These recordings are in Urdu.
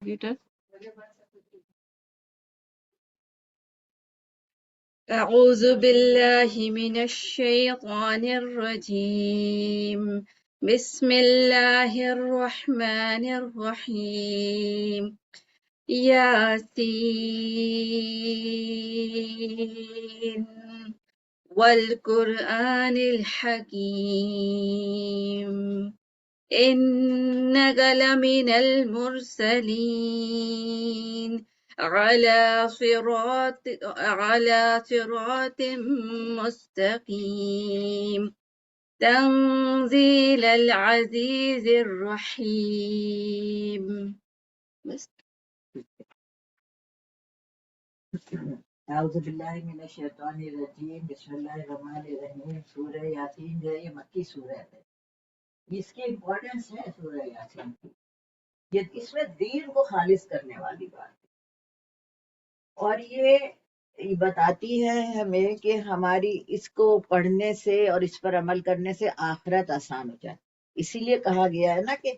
computer. أعوذ بالله من الشيطان الرجيم. بسم الله الرحمن الرحيم. ياسين والقرآن الحكيم إنك لمن المرسلين على صراط مستقيم تنزيل العزيز الرحيم. بس. اعوذ باللہ من الشیطان الرجیم بسم اللہ الرحمن الرحیم۔ سورہ یاسین جو ہے یہ مکی سورہ ہے، اس کی امپورٹنس ہے سورہ یاسین کی۔ اس میں دین کو خالص کرنے والی بات ہے، اور یہ بتاتی ہے ہمیں کہ ہماری اس کو پڑھنے سے اور اس پر عمل کرنے سے آخرت آسان ہو جائے۔ اسی لیے کہا گیا ہے نا کہ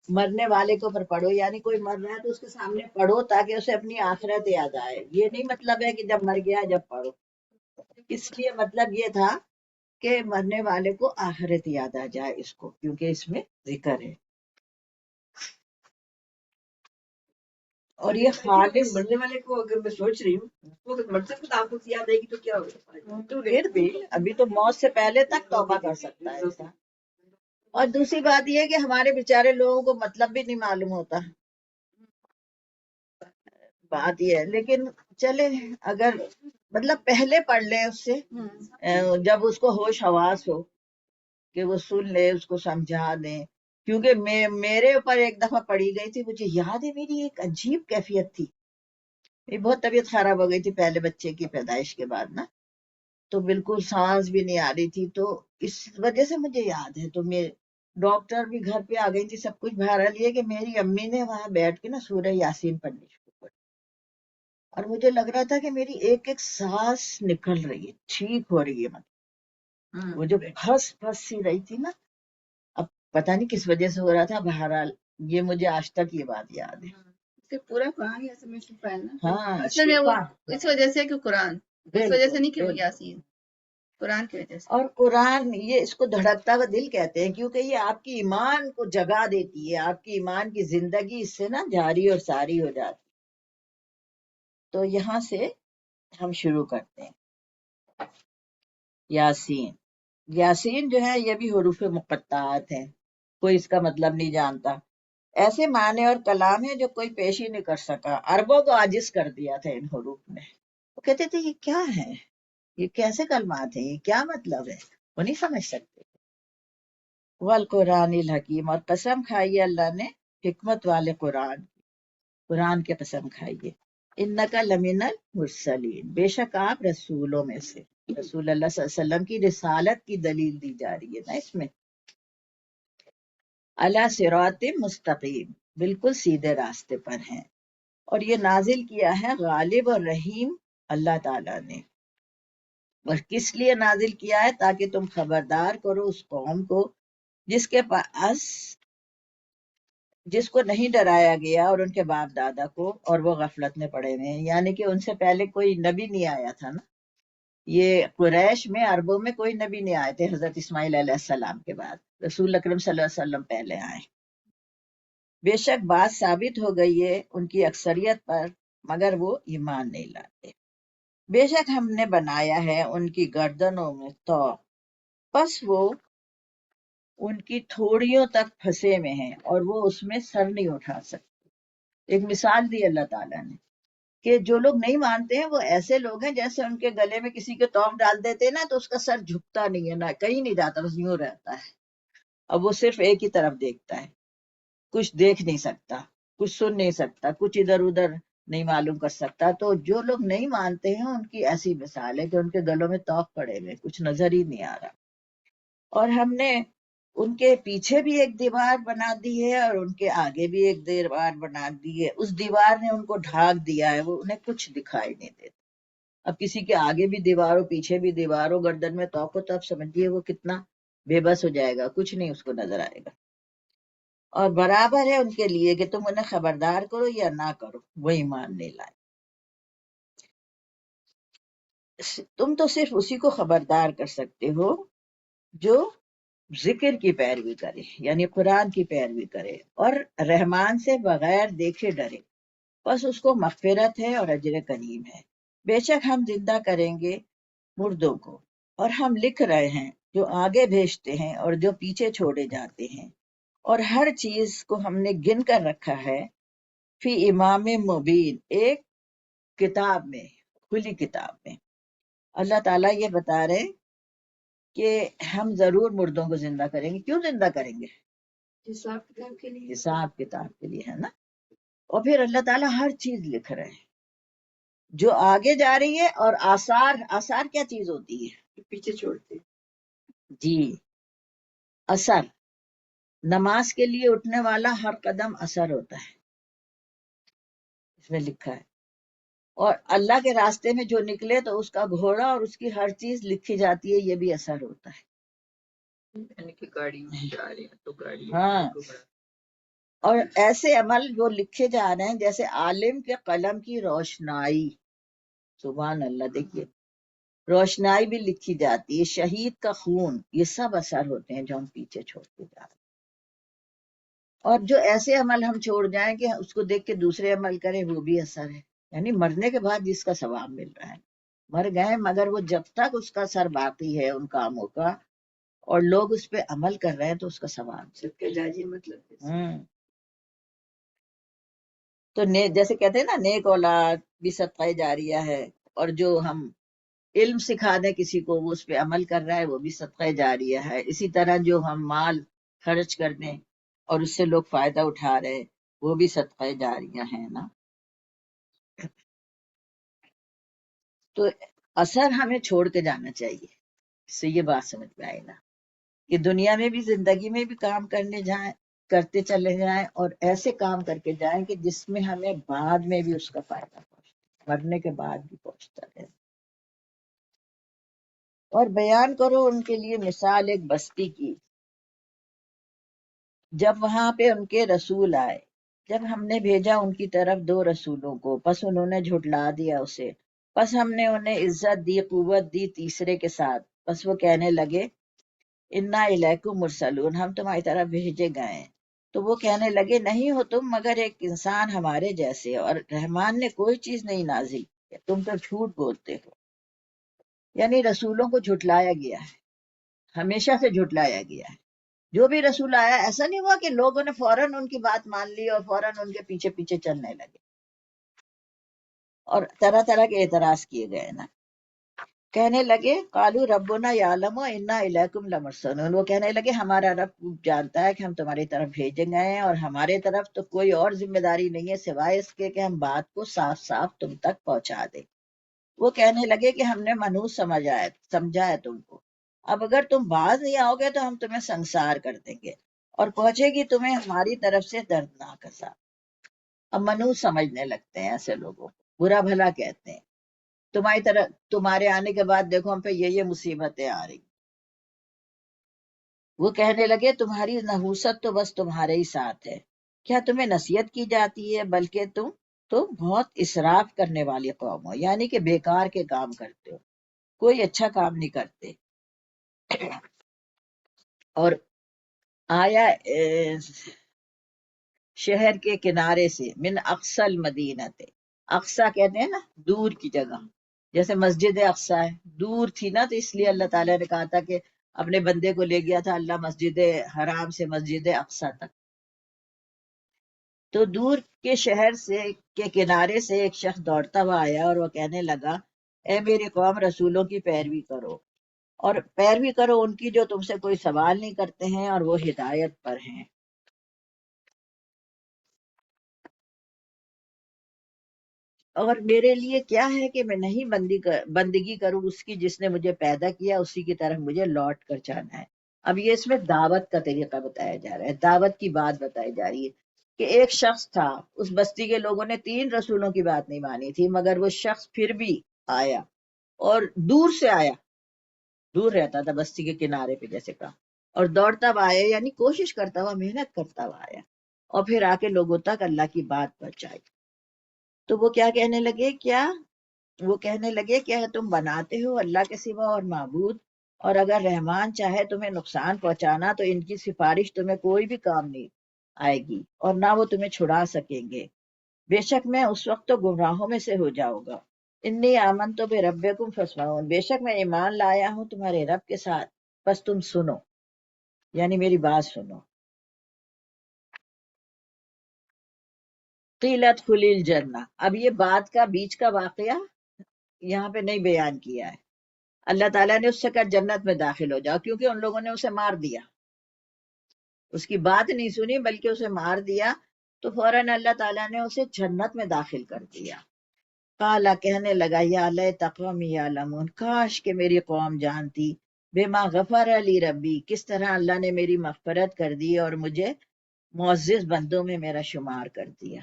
مرنے والے کو پر پڑھو، یعنی کوئی مر رہا ہے تو اس کے سامنے پڑھو تاکہ اسے اپنی آخرت یاد آئے۔ یہ نہیں مطلب ہے کہ جب مر گیا جب پڑھو، اس لیے مطلب یہ تھا کہ مرنے والے کو آخرت یاد آ جائے اس کو، کیونکہ اس میں ذکر ہے۔ اور یہ خالص مرنے والے کو اگر میں سوچ رہی ہوں وہ اگر مرتے وقت آپ کو یاد آئے گی تو کیا ہوگا؟ تو پھر بھی ابھی تو موت سے پہلے تک توبہ کر سکتا ہے انسان۔ اور دوسری بات یہ ہے کہ ہمارے بیچارے لوگوں کو مطلب بھی نہیں معلوم ہوتا، بات یہ ہے۔ لیکن چلے اگر مطلب پہلے پڑھ لے اس سے، جب اس کو ہوش حواس ہو کہ وہ سن لے، اس کو سمجھا دیں۔ کیونکہ میرے اوپر ایک دفعہ پڑھی گئی تھی، مجھے یاد ہے میری ایک عجیب کیفیت تھی، میری بہت طبیعت خراب ہو گئی تھی پہلے بچے کی پیدائش کے بعد نا، تو بالکل سانس بھی نہیں آ رہی تھی، تو اس وجہ سے مجھے یاد ہے۔ تو میں ڈاکٹر بھی گھر پہ آ گئی تھی، سب کچھ بہرحال یہ کہ میری امی نے وہاں بیٹھ کے نا سورہ یاسین پڑھنی شروع کر، اور مجھے لگ رہا تھا کہ میری ایک ایک سانس نکل رہی ہے، ٹھیک ہو رہی ہے، مطلب وہ جو پھنس سی رہی تھی نا، اب پتہ نہیں کس وجہ سے ہو رہا تھا، بہرحال یہ مجھے آج تک یہ بات یاد ہے۔ پورا قرآن یاسین میں شفا ہے نا؟ ہاں اصل میں وہ اس وجہ سے کہ قرآن، اس وجہ سے نہیں کہ وہ بالکل۔ یاسین، قرآن کی وجہ سے۔ اور قرآن یہ اس کو دھڑکتا ہوا دل کہتے ہیں، کیونکہ یہ آپ کی ایمان کو جگا دیتی ہے، آپ کی ایمان کی زندگی اس سے نا جاری اور ساری ہو جاتی۔ تو یہاں سے ہم شروع کرتے ہیں۔ یاسین، یاسین جو ہے یہ بھی حروف مقطعات ہیں، کوئی اس کا مطلب نہیں جانتا۔ ایسے معنی اور کلام ہیں جو کوئی پیش ہی نہیں کر سکا، عربوں کو عاجز کر دیا تھا ان حروف نے۔ وہ کہتے تھے یہ کیا ہے، یہ کیسے کلمات ہیں، یہ کیا مطلب ہے، وہ نہیں سمجھ سکتے۔ والقرآن الحکیم، اور قسم کھائی ہے اللہ نے حکمت والے قرآن، قرآن کی قسم کھائی ہے۔ انک لمن المرسلین، بے شک آپ رسولوں میں سے، رسول اللہ صلی اللہ علیہ وسلم کی رسالت کی دلیل دی جا رہی ہے نا اس میں۔ علی صراط مستقیم، بالکل سیدھے راستے پر ہیں۔ اور یہ نازل کیا ہے غالب اور رحیم اللہ تعالیٰ نے۔ اور کس لیے نازل کیا ہے؟ تاکہ تم خبردار کرو اس قوم کو جس کو نہیں ڈرایا گیا، اور ان کے باپ دادا کو، اور وہ غفلت میں پڑے ہوئے ہیں، یعنی کہ ان سے پہلے کوئی نبی نہیں آیا تھا نا۔ یہ قریش میں، عربوں میں کوئی نبی نہیں آئے تھے حضرت اسماعیل علیہ السلام کے بعد، رسول اکرم صلی اللہ علیہ وسلم پہلے آئے۔ بے شک بات ثابت ہو گئی ہے ان کی اکثریت پر، مگر وہ ایمان نہیں لاتے۔ بے شک ہم نے بنایا ہے ان کی گردنوں میں طوق، پس وہ ان کی تھوڑیوں تک پھنسے میں ہیں اور وہ اس میں سر نہیں اٹھا سکتے۔ ایک مثال دی اللہ تعالیٰ نے کہ جو لوگ نہیں مانتے ہیں وہ ایسے لوگ ہیں جیسے ان کے گلے میں کسی کے توق ڈال دیتے ہیں نا، تو اس کا سر جھکتا نہیں ہے، نہ کہیں نہیں جاتا، بس یوں رہتا ہے۔ اب وہ صرف ایک ہی طرف دیکھتا ہے، کچھ دیکھ نہیں سکتا، کچھ سن نہیں سکتا، کچھ ادھر ادھر نہیں معلوم کر سکتا۔ تو جو لوگ نہیں مانتے ہیں ان کی ایسی مثال ہے کہ ان کے گلوں میں توق پڑے ہوئے، کچھ نظر ہی نہیں آ رہا۔ اور ہم نے ان کے پیچھے بھی ایک دیوار بنا دی ہے اور ان کے آگے بھی ایک دیوار بنا دی ہے، اس دیوار نے ان کو ڈھانک دیا ہے، وہ انہیں کچھ دکھائی نہیں دیتا۔ اب کسی کے آگے بھی دیوار ہو، پیچھے بھی دیوار ہو، گردن میں توق ہو، تو آپ سمجھیے وہ کتنا بے بس ہو جائے گا، کچھ نہیں اس کو نظر آئے گا۔ اور برابر ہے ان کے لیے کہ تم انہیں خبردار کرو یا نہ کرو، وہ ایمان نہیں لائے۔ تم تو صرف اسی کو خبردار کر سکتے ہو جو ذکر کی پیروی کرے، یعنی قرآن کی پیروی کرے اور رحمان سے بغیر دیکھے ڈرے، بس اس کو مغفرت ہے اور اجر کریم ہے۔ بے شک ہم زندہ کریں گے مردوں کو، اور ہم لکھ رہے ہیں جو آگے بھیجتے ہیں اور جو پیچھے چھوڑے جاتے ہیں، اور ہر چیز کو ہم نے گن کر رکھا ہے فی امام مبین، ایک کتاب میں، کھلی کتاب میں۔ اللہ تعالیٰ یہ بتا رہے کہ ہم ضرور مردوں کو زندہ کریں گے۔ کیوں زندہ کریں گے؟ حساب کتاب کے لیے، حساب کتاب کے لیے، ہے نا۔ اور پھر اللہ تعالیٰ ہر چیز لکھ رہے ہیں جو آگے جا رہی ہے، اور آثار کیا چیز ہوتی ہے؟ جو پیچھے چھوڑتے۔ جی، اثر، نماز کے لیے اٹھنے والا ہر قدم اثر ہوتا ہے، اس میں لکھا ہے۔ اور اللہ کے راستے میں جو نکلے تو اس کا گھوڑا اور اس کی ہر چیز لکھی جاتی ہے، یہ بھی اثر ہوتا ہے۔ یعنی کہ گاڑی میں جا رہے ہیں تو گاڑی، ہاں، اور ایسے عمل جو لکھے جا رہے ہیں جیسے عالم کے قلم کی روشنائی، سبحان اللہ، دیکھیے روشنائی بھی لکھی جاتی ہے، شہید کا خون، یہ سب اثر ہوتے ہیں جو ہم پیچھے چھوڑتے جا رہے ہیں۔ اور جو ایسے عمل ہم چھوڑ جائیں کہ اس کو دیکھ کے دوسرے عمل کریں، وہ بھی اثر ہے، یعنی مرنے کے بعد جس کا ثواب مل رہا ہے۔ مر گئے مگر وہ جب تک اس کا اثر باقی ہے ان کاموں کا اور لوگ اس پہ عمل کر رہے ہیں تو اس کا ثواب۔ صدقہ جاریہ مطلب تو جیسے کہتے ہیں نا، نیک اولاد بھی صدقہ جاریہ ہے، اور جو ہم علم سکھا دیں کسی کو، وہ اس پہ عمل کر رہا ہے، وہ بھی صدقہ جاریہ ہے۔ اسی طرح جو ہم مال خرچ کر دیں اور اس سے لوگ فائدہ اٹھا رہے، وہ بھی صدقہ جاریہ ہے نا۔ تو اثر ہمیں چھوڑ کے جانا چاہیے، اس سے یہ بات سمجھ میں آئے نا کہ دنیا میں بھی، زندگی میں بھی کام کرتے چلے جائیں، اور ایسے کام کر کے جائیں کہ جس میں ہمیں بعد میں بھی اس کا فائدہ پہنچتا، مرنے کے بعد بھی پہنچتا رہے۔ اور بیان کرو ان کے لیے مثال ایک بستی کی، جب وہاں پہ ان کے رسول آئے، جب ہم نے بھیجا ان کی طرف 2 رسولوں کو، پس انہوں نے جھٹلا دیا اسے، پس ہم نے انہیں عزت دی، قوت دی تیسرے کے ساتھ، پس وہ کہنے لگے انا الیکم مرسلون، ہم تمہاری طرف بھیجے گئے ہیں۔ تو وہ کہنے لگے نہیں ہو تم مگر ایک انسان ہمارے جیسے، اور رحمان نے کوئی چیز نہیں نازل کی، تم تو جھوٹ بولتے ہو۔ یعنی رسولوں کو جھٹلایا گیا ہے، ہمیشہ سے جھٹلایا گیا ہے۔ جو بھی رسول آیا، ایسا نہیں ہوا کہ لوگوں نے فوراً ان کی بات مان لی اور فوراً ان کے پیچھے پیچھے چلنے لگے، اور طرح طرح کے اعتراض کیے گئے نا۔ کہنے لگے قالوا ربنا یعلم انا الیکم لمرسلون، وہ کہنے لگے ہمارا رب جانتا ہے کہ ہم تمہاری طرف بھیجے گئے ہیں، اور ہمارے طرف تو کوئی اور ذمہ داری نہیں ہے سوائے اس کے کہ ہم بات کو صاف صاف تم تک پہنچا دیں۔ وہ کہنے لگے کہ ہم نے منحوس سمجھا ہے تم کو، اب اگر تم باز نہیں آؤ گے تو ہم تمہیں سنسار کر دیں گے، اور پہنچے گی تمہیں ہماری طرف سے دردناک عذاب۔ اب منحوس سمجھنے لگتے ہیں ایسے لوگوں کو، برا بھلا کہتے ہیں، تمہارے آنے کے بعد دیکھو ہم پہ یہ مصیبتیں آ رہی۔ وہ کہنے لگے تمہاری نحوست تو بس تمہارے ہی ساتھ ہے، کیا تمہیں نصیحت کی جاتی ہے، بلکہ تم تو بہت اسراف کرنے والی قوم ہو، یعنی کہ بیکار کے کام کرتے ہو، کوئی اچھا کام نہیں کرتے۔ اور آیا شہر کے کنارے سے، من اقصی المدینہ، اقصی کہتے ہیں نا دور کی جگہ، جیسے مسجد اقصی ہے، دور تھی نا، تو اس لیے اللہ تعالیٰ نے کہا تھا کہ اپنے بندے کو لے گیا تھا اللہ مسجد حرام سے مسجد اقصی تک۔ تو دور کے شہر کے کنارے سے ایک شخص دوڑتا ہوا آیا، اور وہ کہنے لگا اے میری قوم، رسولوں کی پیروی کرو، اور پیروی کرو ان کی جو تم سے کوئی سوال نہیں کرتے ہیں اور وہ ہدایت پر ہیں۔ اور میرے لیے کیا ہے کہ میں نہیں بندگی کروں اس کی جس نے مجھے پیدا کیا، اسی کی طرف مجھے لوٹ کر جانا ہے۔ اب یہ اس میں دعوت کا طریقہ بتایا جا رہا ہے، دعوت کی بات بتائی جا رہی ہے کہ ایک شخص تھا، اس بستی کے لوگوں نے 3 رسولوں کی بات نہیں مانی تھی، مگر وہ شخص پھر بھی آیا، اور دور سے آیا، دور رہتا تھا بستی کے کنارے پہ جیسے کہا، اور دوڑتا ہوا آیا یعنی کوشش کرتا ہوا محنت کرتا ہوا آیا اور پھر آ کے لوگوں تک اللہ کی بات پہنچائی. تو وہ کیا کہنے لگے کیا تم بناتے ہو اللہ کے سوا اور معبود، اور اگر رحمان چاہے تمہیں نقصان پہنچانا تو ان کی سفارش تمہیں کوئی بھی کام نہیں آئے گی اور نہ وہ تمہیں چھڑا سکیں گے. بے شک میں اس وقت تو گمراہوں میں سے ہو جاؤں گا. انی آمنت بربکم فاسمعون، بے شک میں ایمان لایا ہوں تمہارے رب کے ساتھ، بس تم سنو، یعنی میری بات سنو. قیلت خلی الجنہ، اب یہ بات کا بیچ کا واقعہ یہاں پہ نہیں بیان کیا ہے. اللہ تعالیٰ نے اس سے کہا جنت میں داخل ہو جاؤ، کیونکہ ان لوگوں نے اسے مار دیا، اس کی بات نہیں سنی بلکہ اسے مار دیا، تو فوراً اللہ تعالیٰ نے اسے جنت میں داخل کر دیا. قالا، کہنے لگا، یا لیت قومی یعلمون، کاش کہ میری قوم جانتی، بما غفر علی ربی، کس طرح اللہ نے میری مغفرت کر دی اور مجھے معزز بندوں میں میرا شمار کر دیا.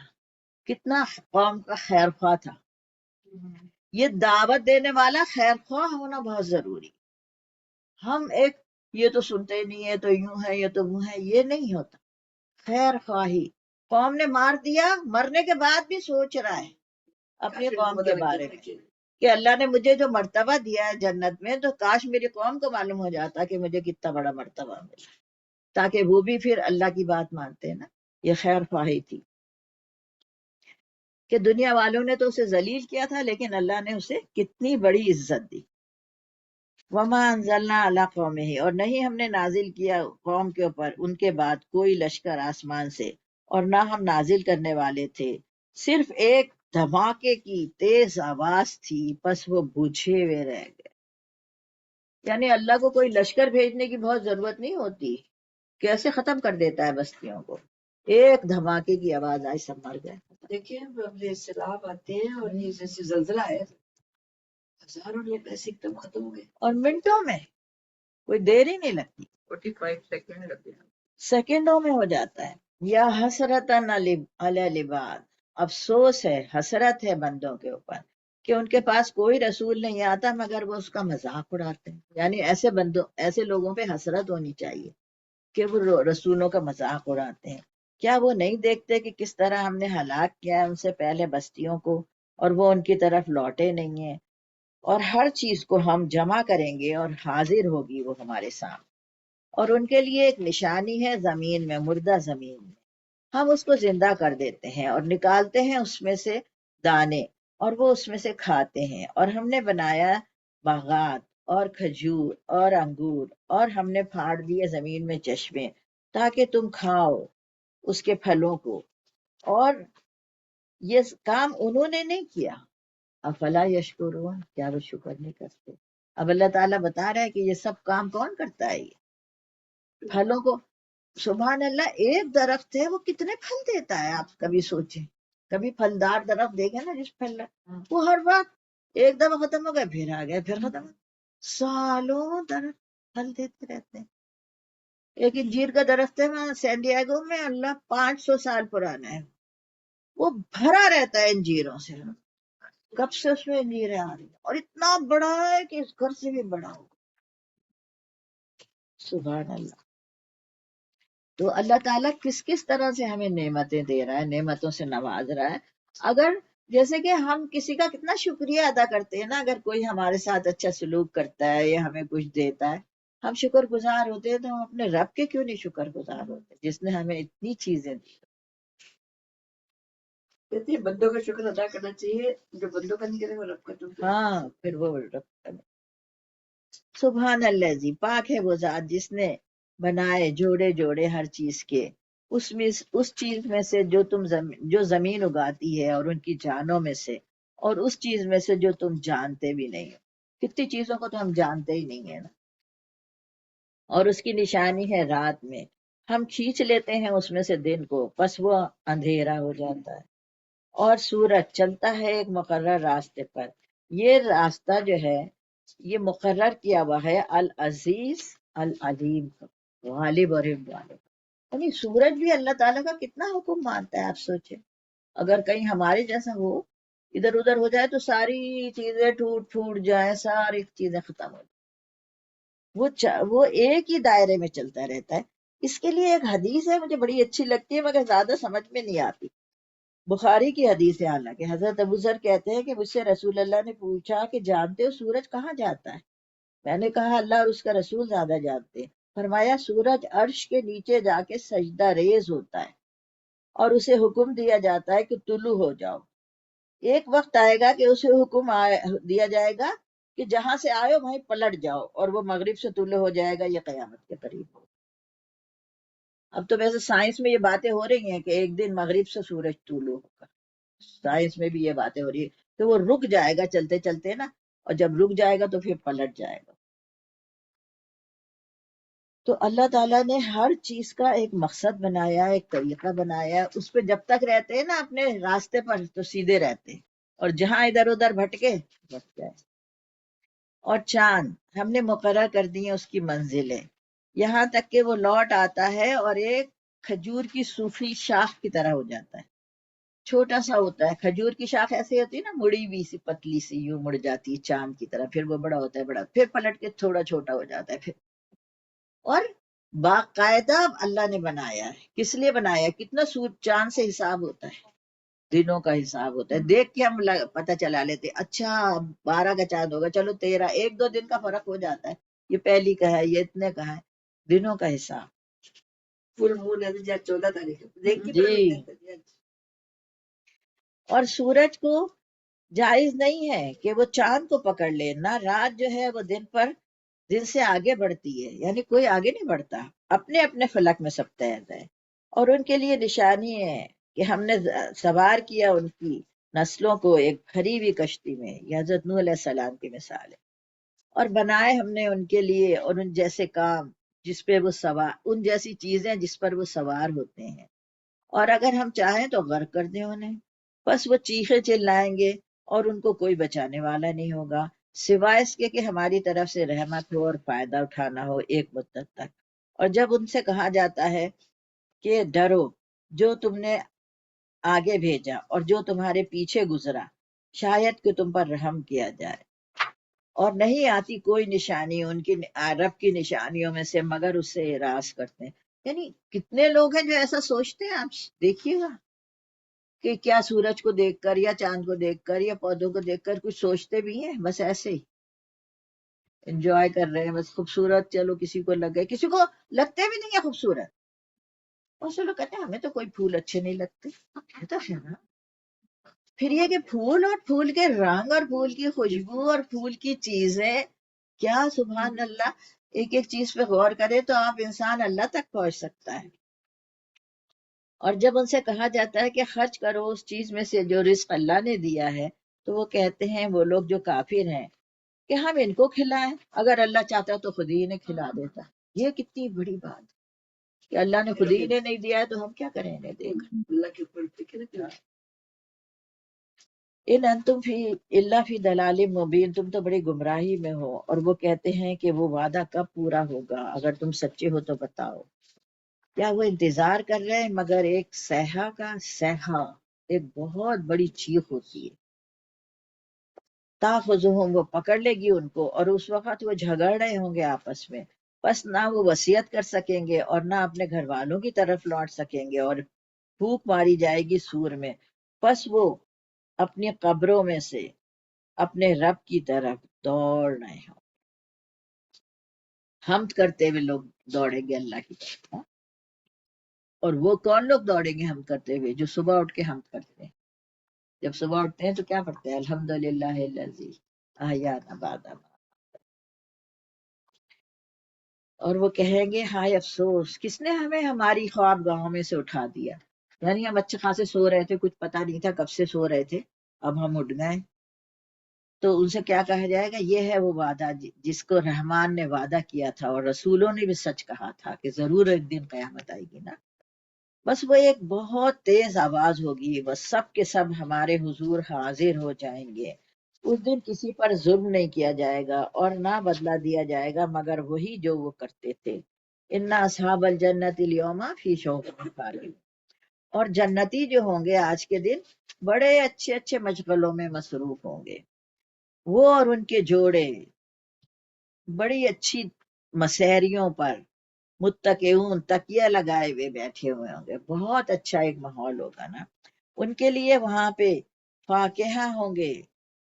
کتنا قوم کا خیر خواہ تھا. یہ دعوت دینے والا خیر خواہ ہونا بہت ضروری. ہم ایک یہ تو سنتے نہیں ہے، تو یوں ہے، یہ تو وہ ہے، یہ نہیں ہوتا. خیر خواہی. قوم نے مار دیا، مرنے کے بعد بھی سوچ رہا ہے اپنی قوم کے بارے میں کہ اللہ نے مجھے جو مرتبہ دیا ہے جنت میں، تو کاش میری قوم کو معلوم ہو جاتا کہ مجھے کتنا بڑا مرتبہ ملا، تاکہ وہ بھی پھر اللہ کی بات مانتے ہیں نا. یہ خیر خواہی تھی کہ دنیا والوں نے تو اسے ذلیل کیا تھا، لیکن اللہ نے اسے کتنی بڑی عزت دی. وما انزلنا علی قومہ، اور نہیں ہم نے نازل کیا قوم کے اوپر ان کے بعد کوئی لشکر آسمان سے، اور نہ ہم نازل کرنے والے تھے. صرف ایک دھماکے کی تیز آواز تھی، بس وہ بجھے ہوئے رہ گئے. یعنی اللہ کو کوئی لشکر بھیجنے کی بہت ضرورت نہیں ہوتی، کیسے ختم کر دیتا ہے بستیوں کو. ایک دھماکے کی آواز آئی، سب مر گئے. دیکھیں اب سیلاب آتے ہیں اور یہ جیسے زلزلہ ہے، ہزاروں لوگ ایسے ایک دم ختم ہو گئے، اور منٹوں میں، کوئی دیر ہی نہیں لگتی، 45 سیکنڈ لگتے ہیں. سیکنڈوں میں ہو جاتا ہے. یا حسرتاً علی العباد، افسوس ہے، حسرت ہے بندوں کے اوپر کہ ان کے پاس کوئی رسول نہیں آتا مگر وہ اس کا مذاق اڑاتے ہیں. یعنی ایسے لوگوں پہ حسرت ہونی چاہیے کہ وہ رسولوں کا مذاق اڑاتے ہیں. کیا وہ نہیں دیکھتے کہ کس طرح ہم نے ہلاک کیا ہے ان سے پہلے بستیوں کو، اور وہ ان کی طرف لوٹے نہیں ہیں. اور ہر چیز کو ہم جمع کریں گے اور حاضر ہوگی وہ ہمارے سامنے. اور ان کے لیے ایک نشانی ہے زمین میں، مردہ زمین میں ہم اس کو زندہ کر دیتے ہیں اور نکالتے ہیں اس میں سے دانے، اور وہ اس میں سے کھاتے ہیں. اور ہم نے بنایا باغات اور کھجور اور انگور، اور ہم نے پھاڑ دیے زمین میں چشمے تاکہ تم کھاؤ اس کے پھلوں کو. اور یہ کام انہوں نے نہیں کیا، افلا یشکرون، کیا وہ شکر نہیں کرتے. اب اللہ تعالیٰ بتا رہا ہے کہ یہ سب کام کون کرتا ہے. یہ پھلوں کو، سبحان اللہ، ایک درخت ہے وہ کتنے پھل دیتا ہے، آپ کبھی سوچیں. کبھی پھلدار درخت دیکھیں نا جس پھل وہ ہر وقت ایک دفعہ ختم ہو گئے، پھر آ گئے، پھر ختم، سالوں درخت پھل دیتے رہتے ہیں. ایک انجیر کا درخت ہے وہاں سین ڈیاگو میں، اللہ 500 سال پرانا ہے، وہ بھرا رہتا ہے انجیروں سے. کب سے اس میں انجیریں آ رہی ہیں، اور اتنا بڑا ہے کہ اس گھر سے بھی بڑا ہوگا. سبحان اللہ. تو اللہ تعالیٰ کس کس طرح سے ہمیں نعمتیں دے رہا ہے، نعمتوں سے نواز رہا ہے. اگر جیسے کہ ہم کسی کا کتنا شکریہ ادا کرتے ہیں نا، اگر کوئی ہمارے ساتھ اچھا سلوک کرتا ہے یا ہمیں کچھ دیتا ہے، ہم شکر گزار ہوتے ہیں. تو ہم اپنے رب کے کیوں نہیں شکر گزار ہوتے جس نے ہمیں اتنی چیزیں دی. کہتے ہیں بندوں کا شکر ادا کرنا چاہیے، جو بندوں کا نہیں کرے وہ رب کا تو. ہاں، پھر وہ رب کا. سبحان اللہ جی، پاک ہے وہ ذات جس نے بنائے جوڑے جوڑے ہر چیز کے، اس چیز میں سے جو زمین اگاتی ہے، اور ان کی جانوں میں سے، اور اس چیز میں سے جو تم جانتے بھی نہیں ہو. کتنی چیزوں کو تو ہم جانتے ہی نہیں ہیں نا. اور اس کی نشانی ہے رات میں، ہم کھینچ لیتے ہیں اس میں سے دن کو، پس وہ اندھیرا ہو جاتا ہے. اور سورج چلتا ہے ایک مقرر راستے پر. یہ راستہ جو ہے یہ مقرر کیا ہوا ہے العزیز العلیم، غالب اور غالب. یعنی سورج بھی اللہ تعالیٰ کا کتنا حکم مانتا ہے. آپ سوچیں اگر کہیں ہمارے جیسا ہو، ادھر ادھر ہو جائے تو ساری چیزیں ٹوٹ پھوٹ جائیں، ساری چیزیں ختم ہو جائیں. وہ ایک ہی دائرے میں چلتا رہتا ہے. اس کے لیے ایک حدیث ہے مجھے بڑی اچھی لگتی ہے مگر زیادہ سمجھ میں نہیں آتی. بخاری کی حدیث ہے حالانکہ. حضرت ابو ذر کہتے ہیں کہ مجھ سے رسول اللہ نے پوچھا کہ جانتے ہو سورج کہاں جاتا ہے؟ میں نے کہا اللہ اور اس کا رسول زیادہ جانتے ہیں. فرمایا سورج عرش کے نیچے جا کے سجدہ ریز ہوتا ہے اور اسے حکم دیا جاتا ہے کہ طلوع ہو جاؤ. ایک وقت آئے گا کہ اسے حکم دیا جائے گا کہ جہاں سے آئے وہیں پلٹ جاؤ اور وہ مغرب سے طلوع ہو جائے گا. یہ قیامت کے قریب ہو. اب تو ویسے سائنس میں یہ باتیں ہو رہی ہیں کہ ایک دن مغرب سے سورج طلوع ہوگا. سائنس میں بھی یہ باتیں ہو رہی ہے کہ وہ رک جائے گا چلتے چلتے نا, اور جب رک جائے گا تو پھر پلٹ جائے گا. تو اللہ تعالیٰ نے ہر چیز کا ایک مقصد بنایا, ایک طریقہ بنایا. اس پہ جب تک رہتے ہیں نا اپنے راستے پر تو سیدھے رہتے ہیں, اور جہاں ادھر ادھر بھٹکے بھٹک جائے. اور چاند ہم نے مقرر کر دی ہیں اس کی منزلیں, یہاں تک کہ وہ لوٹ آتا ہے اور ایک کھجور کی صوفی شاخ کی طرح ہو جاتا ہے. چھوٹا سا ہوتا ہے, کھجور کی شاخ ایسے ہوتی ہے نا, مڑی ہوئی سی پتلی سی یوں مڑ جاتی ہے چاند کی طرح, پھر وہ بڑا ہوتا ہے بڑا, پھر پلٹ کے تھوڑا چھوٹا ہو جاتا ہے پھر. اور باقاعدہ اللہ نے بنایا ہے. کس لیے بنایا ہے؟ کتنا چاند سے حساب ہوتا ہے, دنوں کا حساب ہوتا ہے. دیکھ کے ہم پتہ چلا لیتے اچھا 12 کا چاند ہوگا, چلو 13, 1-2 دن کا فرق ہو جاتا ہے, یہ پہلی کا ہے, یہ اتنے کا ہے. دنوں کا حساب. فل مون ہے 14 تاریخ دیکھ کے جی. اور سورج کو جائز نہیں ہے کہ وہ چاند کو پکڑ لے. نہ رات جو ہے وہ دن سے آگے بڑھتی ہے, یعنی کوئی آگے نہیں بڑھتا, اپنے اپنے فلک میں سب تیز ہے. اور ان کے لیے نشانی ہے کہ ہم نے سوار کیا ان کی نسلوں کو ایک بھری ہوئی کشتی میں. یہ حضرت نوح علیہ السلام کی مثال ہے. اور بنائے ہم نے ان کے لیے اور ان جیسے کام جس پہ وہ سوار, ان جیسی چیزیں جس پر وہ سوار ہوتے ہیں. اور اگر ہم چاہیں تو غرق کر دیں انہیں, بس وہ چیخے چلائیں گے اور ان کو کوئی بچانے والا نہیں ہوگا سوائے اس کے کہ ہماری طرف سے رحمت ہو اور فائدہ اٹھانا ہو ایک مدت تک. اور جب ان سے کہا جاتا ہے کہ ڈرو جو تم نے آگے بھیجا اور جو تمہارے پیچھے گزرا, شاید کہ تم پر رحم کیا جائے. اور نہیں آتی کوئی نشانی ان کی رب کی نشانیوں میں سے مگر اس سے اعراض کرتے ہیں. یعنی کتنے لوگ ہیں جو ایسا سوچتے ہیں, آپ دیکھیے گا کہ کیا سورج کو دیکھ کر یا چاند کو دیکھ کر یا پودوں کو دیکھ کر کچھ سوچتے بھی ہیں, بس ایسے ہی انجوائے کر رہے ہیں, بس خوبصورت چلو کسی کو لگ گئے, کسی کو لگتے بھی نہیں ہے خوبصورت. اور سے لوگ کہتے ہیں ہمیں تو کوئی پھول اچھے نہیں لگتے. تو ہے نا, پھر یہ کہ پھول اور پھول کے رنگ اور پھول کی خوشبو اور پھول کی چیزیں, کیا سبحان اللہ, ایک ایک چیز پہ غور کرے تو آپ انسان اللہ تک پہنچ سکتا ہے. اور جب ان سے کہا جاتا ہے کہ خرچ کرو اس چیز میں سے جو رزق اللہ نے دیا ہے, تو وہ کہتے ہیں وہ لوگ جو کافر ہیں کہ ہم ان کو کھلائیں, اگر اللہ چاہتا تو خود ہی انہیں کھلا دیتا. یہ کتنی بڑی بات کہ اللہ نے خود ہی انہیں نہیں دیا ہے تو ہم کیا کریں انہیں دے کر. اللہ کے اوپر فکر ہے. ان انتم فی اللہ فی دلال مبین, تم تو بڑی گمراہی میں ہو. اور وہ کہتے ہیں کہ وہ وعدہ کب پورا ہوگا, اگر تم سچے ہو تو بتاؤ. کیا وہ انتظار کر رہے ہیں مگر ایک صیحہ کا, صیحہ ایک بہت بڑی چیخ ہوتی ہے. تاخذہم, وہ پکڑ لے گی ان کو, اور اس وقت وہ جھگڑ رہے ہوں گے آپس میں. بس نہ وہ وصیت کر سکیں گے اور نہ اپنے گھر والوں کی طرف لوٹ سکیں گے, اور پھونک ماری جائے گی سور میں. بس وہ اپنی قبروں میں سے اپنے رب کی طرف دوڑ رہے ہوں. حمد کرتے ہوئے لوگ دوڑیں گے اللہ کی طرف. اور وہ کون لوگ دوڑیں گے حمد کرتے ہوئے؟ جو صبح اٹھ کے حمد کرتے ہیں. جب صبح اٹھتے ہیں تو کیا پڑھتے ہیں؟ الحمدللہ الذی احیانا بعد ما. اور وہ کہیں گے ہائے افسوس, کس نے ہمیں ہماری خواب گاہوں میں سے اٹھا دیا. یعنی ہم اچھے خاصے سو رہے تھے, کچھ پتہ نہیں تھا کب سے سو رہے تھے, اب ہم اٹھ گئے. تو ان سے کیا کہا جائے گا؟ یہ ہے وہ وعدہ جس کو رحمان نے وعدہ کیا تھا, اور رسولوں نے بھی سچ کہا تھا کہ ضرور ایک دن قیامت آئے گی نا. بس وہ ایک بہت تیز آواز ہوگی, وہ سب کے سب ہمارے حضور حاضر ہو جائیں گے. اس دن کسی پر ظلم نہیں کیا جائے گا اور نہ بدلہ دیا جائے گا مگر وہی جو وہ کرتے تھے. اِنَّ أَصْحَابَ الْجَنَّةِ الْيَوْمَ فِي شَوْقٍ فَارِغُونَ. اور جنتی جو ہوں گے آج کے دن بڑے اچھے اچھے مشغلوں میں مصروف ہوں گے. وہ اور ان کے جوڑے بڑی اچھی مسیریوں پر متقیون تکیہ لگائے ہوئے بیٹھے ہوئے ہوں گے، بہت اچھا ایک ماحول ہوگا نا ان کے لیے وہاں پہ۔ فاکہہ ہوں گے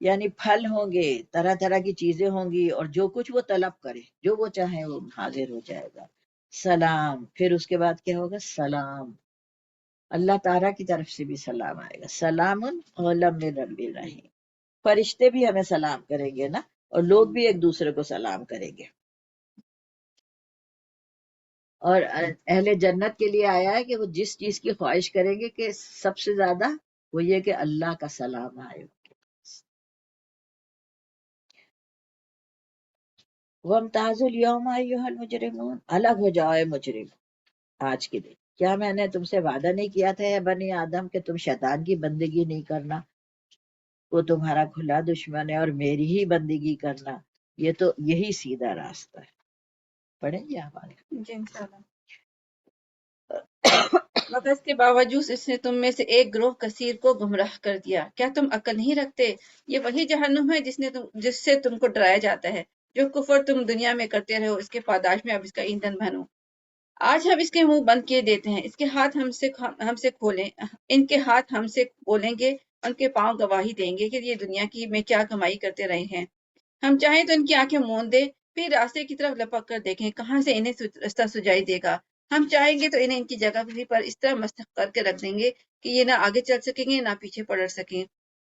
یعنی پھل ہوں گے، طرح طرح کی چیزیں ہوں گی، اور جو کچھ وہ طلب کرے جو وہ چاہے وہ حاضر ہو جائے گا۔ سلام، پھر اس کے بعد کیا ہوگا؟ سلام، اللہ تعالیٰ کی طرف سے بھی سلام آئے گا، سلام قولا من رب الرحیم۔ فرشتے بھی ہمیں سلام کریں گے نا، اور لوگ بھی ایک دوسرے کو سلام کریں گے۔ اور اہل جنت کے لیے آیا ہے کہ وہ جس چیز کی خواہش کریں گے کہ سب سے زیادہ وہ یہ کہ اللہ کا سلام آئے۔ وَامْتَازُوا الْيَوْمَ أَيُّهَا الْمُجْرِمُونَ، الگ ہو جاؤ اے مجرم آج کے دن۔ کیا میں نے تم سے وعدہ نہیں کیا تھا اے بنی آدم کہ تم شیطان کی بندگی نہیں کرنا، وہ تمہارا کھلا دشمن ہے، اور میری ہی بندگی کرنا، یہ تو یہی سیدھا راستہ ہے۔ پڑھیں گے آپ آگے؟ جی انشاءاللہ۔ مگر اس کے باوجود اس نے تم میں سے ایک گروہ کثیر کو گمراہ کر دیا۔ کیا تم عقل نہیں رکھتے؟ یہ وہی جہنم ہے جس سے تم کو ڈرایا جاتا ہے، جو کفر تم دنیا میں کرتے رہے ہو، اس کے پاداش میں اب اس کا ایندھن بنو۔ آج ہم اس کے منہ بند کیے دیتے ہیں، اس کے ہاتھ ہم سے کھولیں، ان کے ہاتھ ہم سے بولیں گے، ان کے پاؤں گواہی دیں گے کہ یہ دنیا کی میں کیا کمائی کرتے رہے ہیں۔ ہم چاہیں تو ان کی آنکھیں موند دیں، پھر راستے کی طرف لپک کر دیکھیں کہاں سے انہیں رستہ سجائی دے گا۔ ہم چاہیں گے تو انہیں ان کی جگہ پر اس طرح مستق کر کے رکھ دیں گے کہ یہ نہ آگے چل سکیں گے نہ پیچھے پلٹ سکیں۔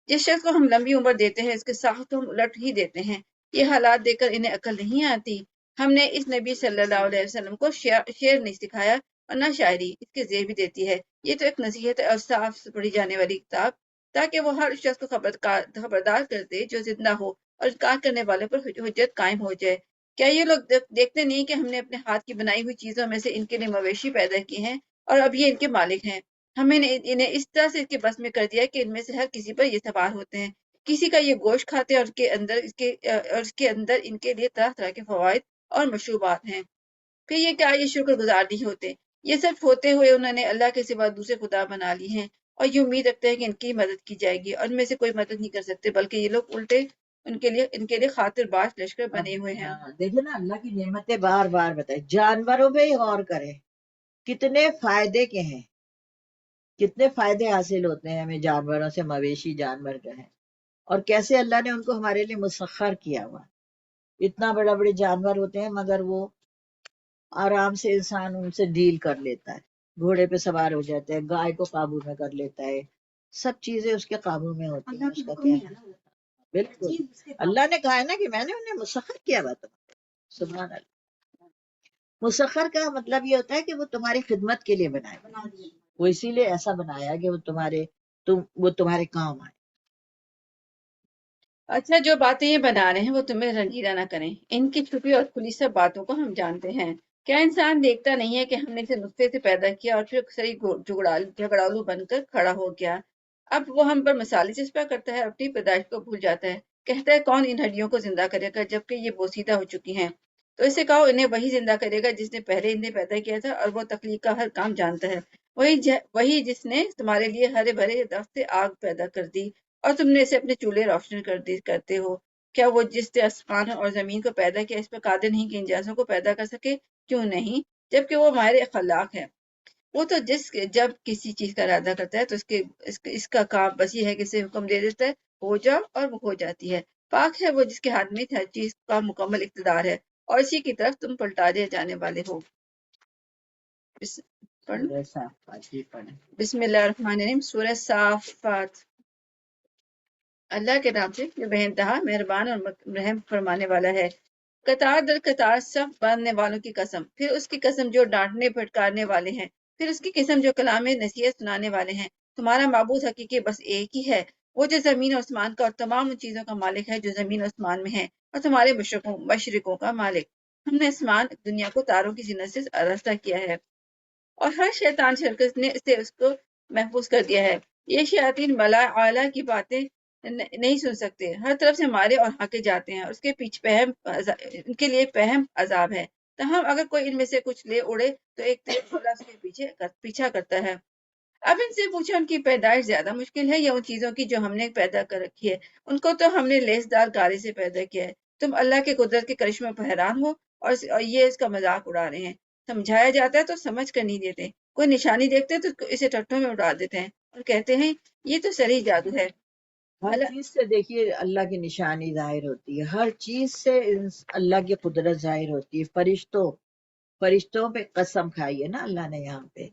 جس شخص کو ہم لمبی عمر دیتے ہیں اس کے ساتھ ہم الٹ ہی دیتے ہیں۔ یہ حالات دیکھ کر انہیں عقل نہیں آتی۔ ہم نے اس نبی صلی اللہ علیہ وسلم کو شعر نہیں سکھایا اور نہ شاعری، اس کے زیر بھی دیتی ہے۔ یہ تو ایک نصیحت ہے اور صاف پڑھی جانے والی کتاب، تاکہ وہ ہر شخص کو خبردار کر دے جو زندہ ہو، اور انکار کرنے والے پر حجت قائم ہو جائے۔ کیا یہ لوگ دیکھتے نہیں کہ ہم نے اپنے ہاتھ کی بنائی ہوئی چیزوں میں سے ان کے لیے مویشی پیدا کی ہیں، اور اب یہ ان کے مالک ہیں۔ ہمیں نے انہیں اس طرح سے اس کے بس میں کر دیا کہ ان میں سے ہر کسی پر یہ سوار ہوتے ہیں، کسی کا یہ گوشت کھاتے ہیں، اور اس کے اندر ان کے لیے طرح طرح کے فوائد اور مشروبات ہیں۔ پھر یہ کیا یہ شکر گزار نہیں ہوتے؟ یہ سب ہوتے ہوئے انہوں نے اللہ کے سوا دوسرے خدا بنا لی ہیں، اور یہ امید رکھتے ہیں کہ ان کی مدد کی جائے گی، اور ان میں سے کوئی مدد نہیں کر سکتے، بلکہ یہ لوگ الٹے ان کے لیے خاطر باز لشکر بنے ہوئے ہیں۔ دیکھیں نا اللہ کی نعمتیں بار بار بتائیں، جانوروں پہ ہی غور کریں، کتنے فائدے کے ہیں، کتنے فائدے حاصل ہوتے ہیں ہمیں جانوروں سے، مویشی جانور جو ہیں، اور کیسے اللہ نے ان کو ہمارے لیے مسخر کیا ہوا۔ اتنا بڑا بڑے جانور ہوتے ہیں مگر وہ آرام سے انسان ان سے ڈیل کر لیتا ہے، گھوڑے پہ سوار ہو جاتا ہے، گائے کو قابو میں کر لیتا ہے، سب چیزیں اس کے قابو میں ہوتی ہیں۔ اس کا کیا ہے؟ بالکل اللہ نے کہا ہے نا کہ میں نے انہیں مسخر کیا ہوا تھا۔ سبحان اللہ۔ مسخر کا مطلب یہ ہوتا ہے کہ وہ تمہاری خدمت کے لیے بنایا، وہ اسی لیے ایسا بنایا کہ وہ تمہارے کام آئے۔ اچھا، جو باتیں یہ بنا رہے ہیں وہ تمہیں رنجیدہ نہ کریں، ان کی چھپی اور کھلی سب باتوں کو ہم جانتے ہیں۔ کیا انسان دیکھتا نہیں ہے کہ ہم نے اسے نطفے سے پیدا کیا اور پھر صحیح جھگڑالو بن کر کھڑا ہو گیا؟ اب وہ ہم پر مثالیں چسپاں کرتا ہے، اپنی پیدائش کو بھول جاتا ہے، کہتا ہے کون ان ہڈیوں کو زندہ کرے گا جبکہ یہ بوسیدہ ہو چکی ہیں۔ تو اسے کہو انہیں وہی زندہ کرے گا جس نے پہلے انہیں پیدا کیا تھا، اور وہ تخلیق کا ہر کام جانتا ہے۔ وہی جس نے تمہارے لیے ہرے بھرے درخت سے آگ پیدا کر دی اور تم نے اسے اپنے چولہے روشن کرتے ہو۔ کیا وہ جس نے آسمان اور زمین کو پیدا کیا اس پر قادر نہیں کہ ان جیسوں کو پیدا کر سکے؟ کیوں نہیں، جبکہ وہ ماہر خلاق ہے۔ وہ تو جب کسی چیز کا ارادہ کرتا ہے تو اس کا کام بس یہ ہے کہ اسے حکم دے دیتا ہے ہو جاؤ، اور وہ ہو جاتی ہے۔ پاک ہے وہ جس کے ہاتھ میں ہر چیز کا مکمل اقتدار ہے، اور اسی کی طرف تم پلٹا دے جانے والے ہو۔ بسم اللہ الرحمن الرحیم۔ سورہ صافات۔ اللہ کے نام سے جو بے انتہا مہربان اور رحم فرمانے والا ہے۔ قطار در قطار صف باندھنے والوں کی قسم، پھر اس کی قسم جو ڈانٹنے پھٹکارنے والے ہیں، پھر اس کی قسم جو کلام نصیحت سنانے والے ہیں۔ تمہارا معبود حقیقی بس ایک ہی ہے، وہ جو زمین اور آسمان کا اور تمام ان چیزوں کا مالک ہے جو زمین اور آسمان میں ہے، اور تمہارے مشرقوں کا مالک۔ ہم نے آسمان دنیا کو تاروں کی زینت سے آراستہ کیا ہے، اور ہر شیطان شرکت نے اسے اس کو محفوظ کر دیا ہے۔ یہ شیاطین ملا اعلیٰ کی باتیں نہیں سن سکتے، ہر طرف سے مارے اور ہانکے جاتے ہیں، اور اس کے پیچھے ان کے لیے پہم عذاب ہے۔ تاہم اگر کوئی ان میں سے کچھ لے اڑے تو ایک تیز گھوڑا اس کے پیچھا کرتا ہے۔ اب ان سے پوچھا ان کی پیدائش زیادہ مشکل ہے یا ان چیزوں کی جو ہم نے پیدا کر رکھی ہے؟ ان کو تو ہم نے لیس دار گارے سے پیدا کیا ہے۔ تم اللہ کے قدرت کے کرشمے پر حیران ہو، اور یہ اس کا مذاق اڑا رہے ہیں. سمجھایا جاتا ہے تو سمجھ کر نہیں دیتے. کوئی نشانی دیکھتے ہیں تو اسے ٹٹھوں میں اڑا دیتے ہیں اور کہتے ہیں یہ تو سری جادو ہے. ہر اللہ چیز سے دیکھیے اللہ کی نشانی ظاہر ہوتی ہے، ہر چیز سے اللہ کی قدرت ظاہر ہوتی ہے. فرشتوں پہ قسم کھائی ہے نا اللہ نے یہاں پہ